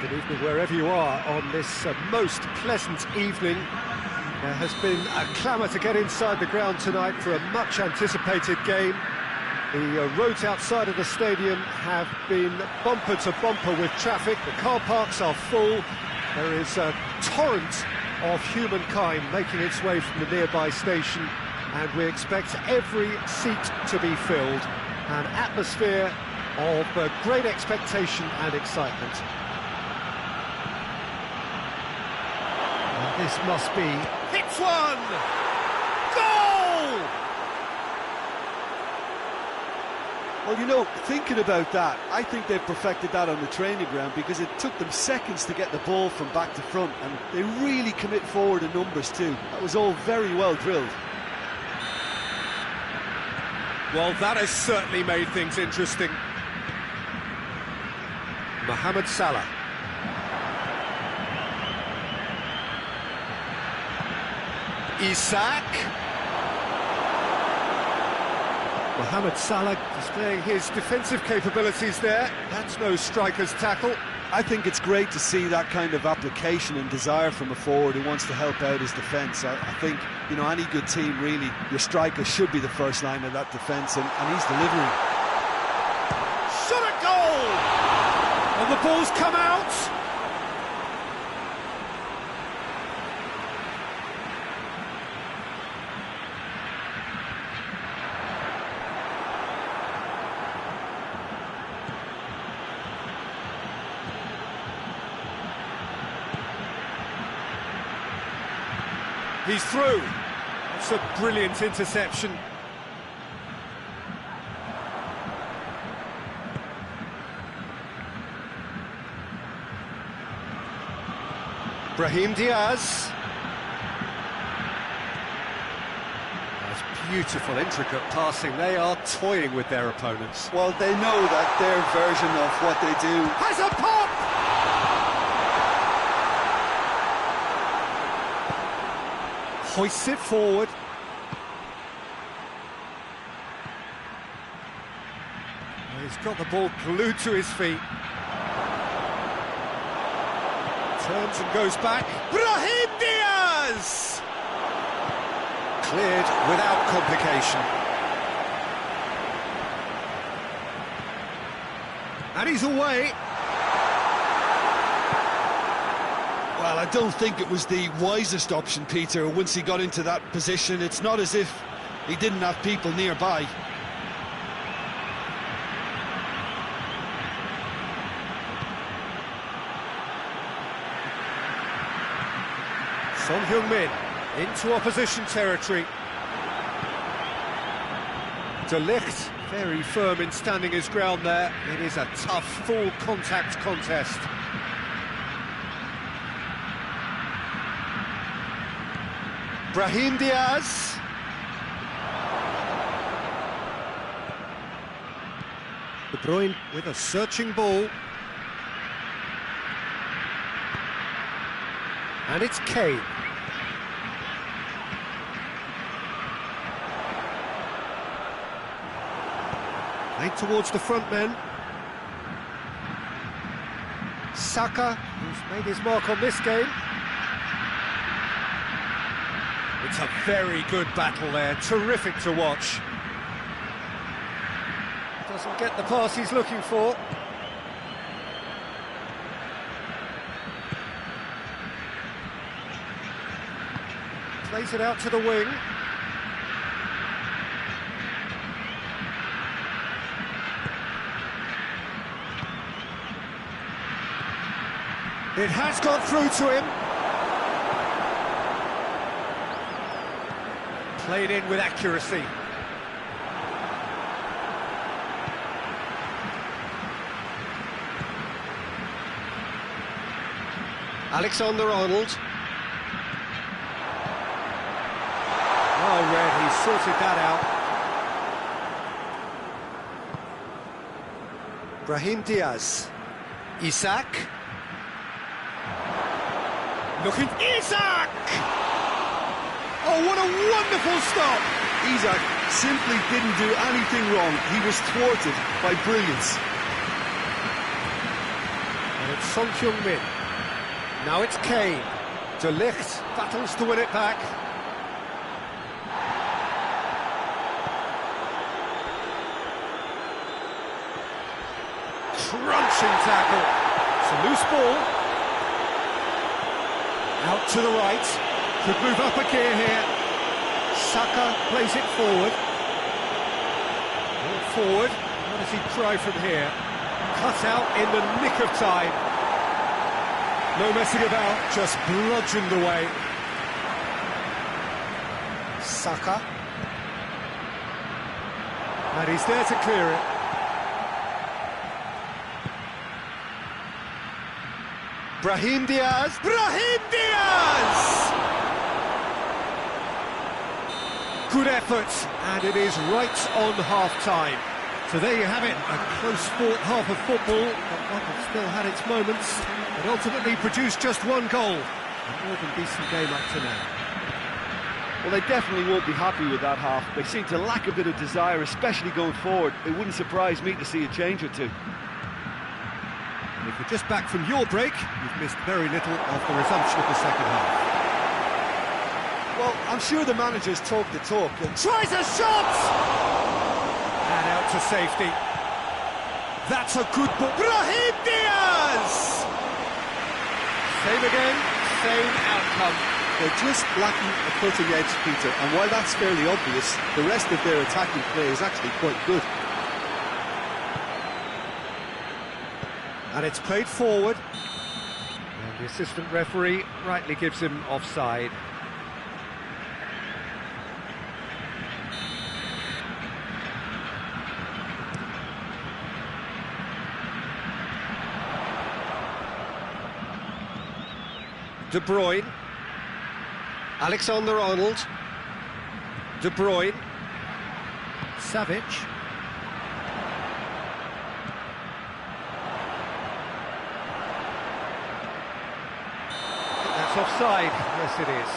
Good evening wherever you are on this most pleasant evening. There has been a clamour to get inside the ground tonight for a much anticipated game. The roads outside of the stadium have been bumper to bumper with traffic. The car parks are full. There is a torrent of humankind making its way from the nearby station, and we expect every seat to be filled. An atmosphere of great expectation and excitement. And this must be... Hits one! Goal! Well, you know, thinking about that, I think they've perfected that on the training ground, because it took them seconds to get the ball from back to front, and they really commit forward in numbers too. That was all very well drilled. Well, that has certainly made things interesting. Mohamed Salah. Isak. Mohamed Salah displaying his defensive capabilities there. That's no striker's tackle. I think it's great to see that kind of application and desire from a forward who wants to help out his defence. I think, you know, any good team, really, your striker should be the first line of that defence, and he's delivering. Shot at goal! And the ball's come out! He's through. It's a brilliant interception. Brahim Diaz. That's beautiful, intricate passing. They are toying with their opponents. Well, they know that their version of what they do... Has a pop! Hoists it forward. He's got the ball glued to his feet. Turns and goes back. Brahim Diaz! Cleared without complication. And he's away. Well, I don't think it was the wisest option, Peter. Once he got into that position, it's not as if he didn't have people nearby. Son Heung-min into opposition territory. De Ligt very firm in standing his ground there. It is a tough, full contact contest. Brahim Diaz. De Bruyne with a searching ball. And it's Kane. Played towards the front men. Saka, who's made his mark on this game. It's a very good battle there, terrific to watch. Doesn't get the pass he's looking for. Plays it out to the wing. It has got through to him. Played in with accuracy. Alexander-Arnold. Oh, Red, he sorted that out. Brahim Diaz. Isak. Looking... Isak! Oh, what a wonderful stop! Isak simply didn't do anything wrong. He was thwarted by brilliance. And it's Son Heung-min. Now it's Kane. De Ligt battles to win it back. Crunching tackle. It's a loose ball. Out to the right. Could move up a gear here. Saka plays it forward. Forward. What does he try from here? Cut out in the nick of time. No messing about, just bludgeoned away. Saka. And he's there to clear it. Brahim Diaz. Brahim Diaz! Good effort, and it is right on half-time. So there you have it, a close-fought half of football, but one that still had its moments, but ultimately produced just one goal. A more than decent game up to now. Well, they definitely won't be happy with that half. They seem to lack a bit of desire, especially going forward. It wouldn't surprise me to see a change or two. And if you're just back from your break, you've missed very little of the resumption of the second half. Well, I'm sure the manager's talked the talk. Tries a shot! And out to safety. That's a good ball. Brahim Diaz! Same again, same outcome. They're just lacking a cutting edge, Peter, and while that's fairly obvious, the rest of their attacking play is actually quite good. And it's played forward. And the assistant referee rightly gives him offside. De Bruyne. Alexander-Arnold. De Bruyne. Savic. That's offside. Yes, it is.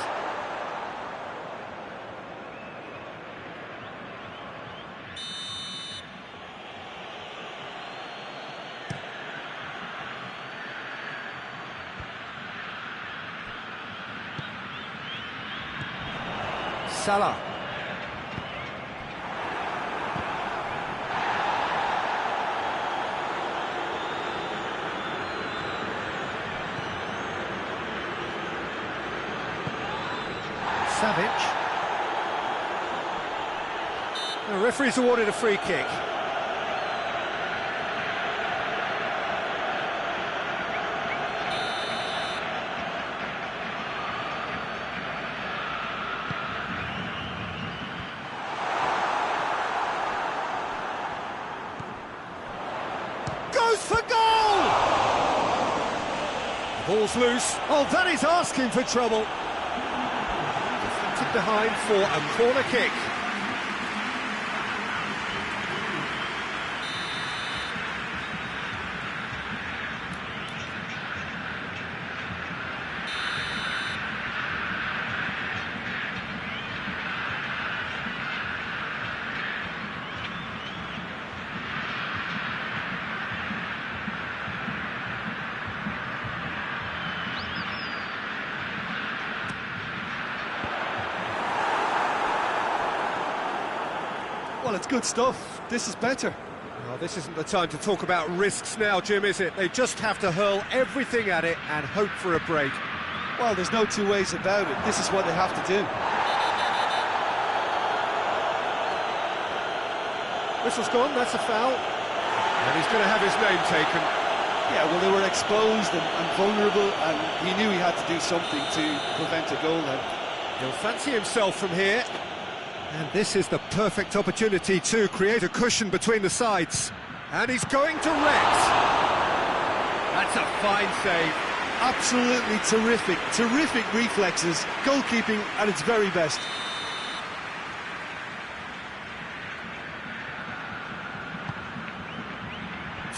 Salah. Savic. The referee's awarded a free kick. For goal! The ball's loose. Oh, that is asking for trouble. Deflected behind for a corner kick. Well, it's good stuff. This is better. Well, this isn't the time to talk about risks now, Jim, is it? They just have to hurl everything at it and hope for a break. Well, there's no two ways about it. This is what they have to do. Whistle's gone, that's a foul. And he's going to have his name taken. Yeah, well, they were exposed and vulnerable, and he knew he had to do something to prevent a goal then. He'll fancy himself from here. And this is the perfect opportunity to create a cushion between the sides. And he's going direct. That's a fine save. Absolutely terrific, terrific reflexes. Goalkeeping at its very best.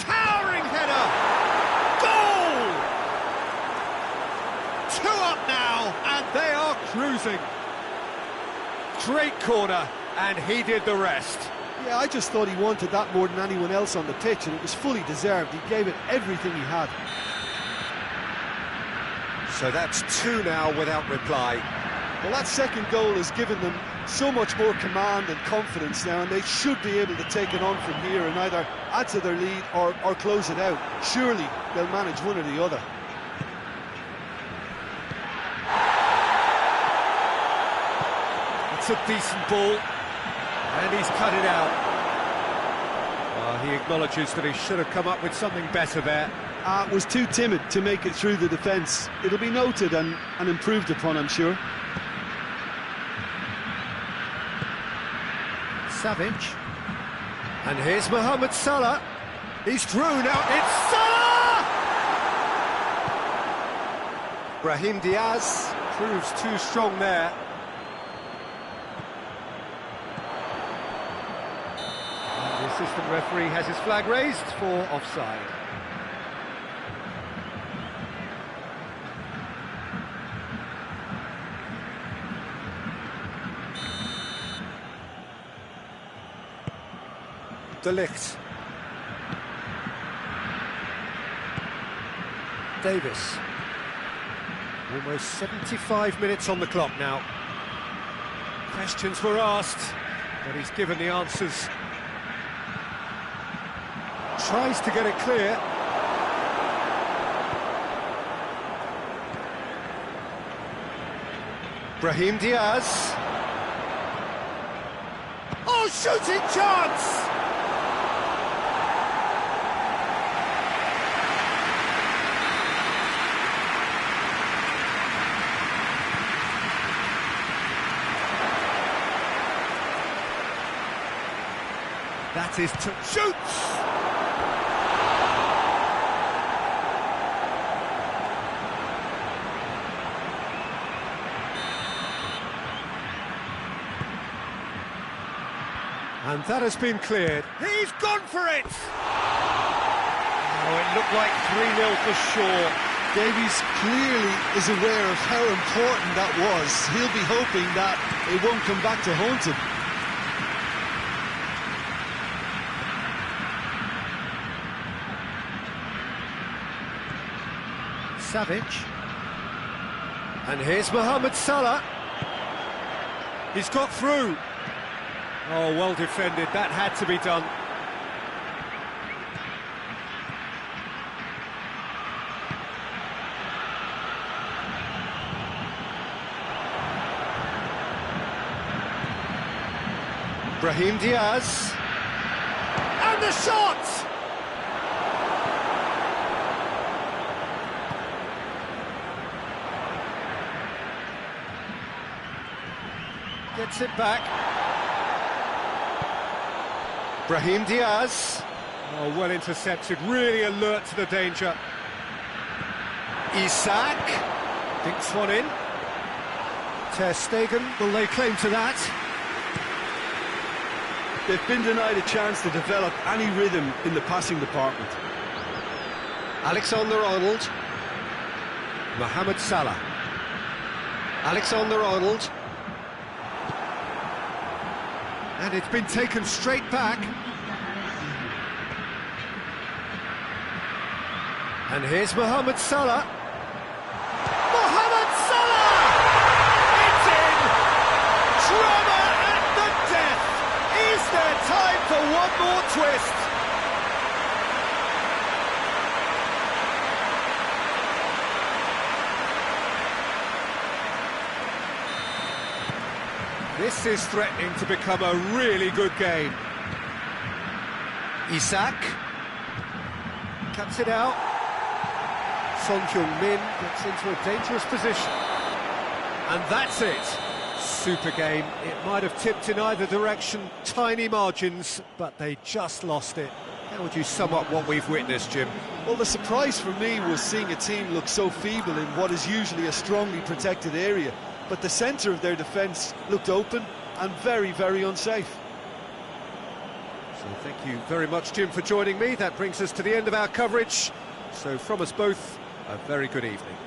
Towering header! Goal! 2 up now, and they are cruising. Great corner, and he did the rest. Yeah, I just thought he wanted that more than anyone else on the pitch, and it was fully deserved. He gave it everything he had. So that's 2 now without reply. Well, that second goal has given them so much more command and confidence now, and they should be able to take it on from here and either add to their lead or close it out. Surely they'll manage one or the other. It's a decent ball, and he's cut it out. He acknowledges that he should have come up with something better there. Was too timid to make it through the defence. It'll be noted and improved upon, I'm sure. Savage. And here's Mohamed Salah. He's through now. It's Salah! Brahim Diaz proves too strong there. And the assistant referee has his flag raised for offside. De Ligt. Davis. Almost 75 minutes on the clock now. Questions were asked, but he's given the answers. Tries to get it clear. Brahim Diaz. Oh, shooting chance! That is to shoots! And that has been cleared. He's gone for it! Oh, it looked like 3-0 for sure. Davies clearly is aware of how important that was. He'll be hoping that it won't come back to haunt him. Savage. And here's Mohamed Salah. He's got through. Oh, well defended. That had to be done. Brahim Diaz. And the shot! Gets it back. Brahim Diaz. Oh, well intercepted, really alert to the danger. Isak dinks one in. Ter Stegen, will they claim to that? They've been denied a chance to develop any rhythm in the passing department. Alexander-Arnold. Mohamed Salah. Alexander-Arnold. And it's been taken straight back. And here's Mohamed Salah. Mohamed Salah! It's in! Drama at the death! Is there time for one more twist? This is threatening to become a really good game. Isak cuts it out. Son Heung-min gets into a dangerous position. And that's it. Super game. It might have tipped in either direction, tiny margins, but they just lost it. How would you sum up what we've witnessed, Jim? Well, the surprise for me was seeing a team look so feeble in what is usually a strongly protected area. But the centre of their defence looked open and very, very unsafe. So thank you very much, Jim, for joining me. That brings us to the end of our coverage. So from us both, a very good evening.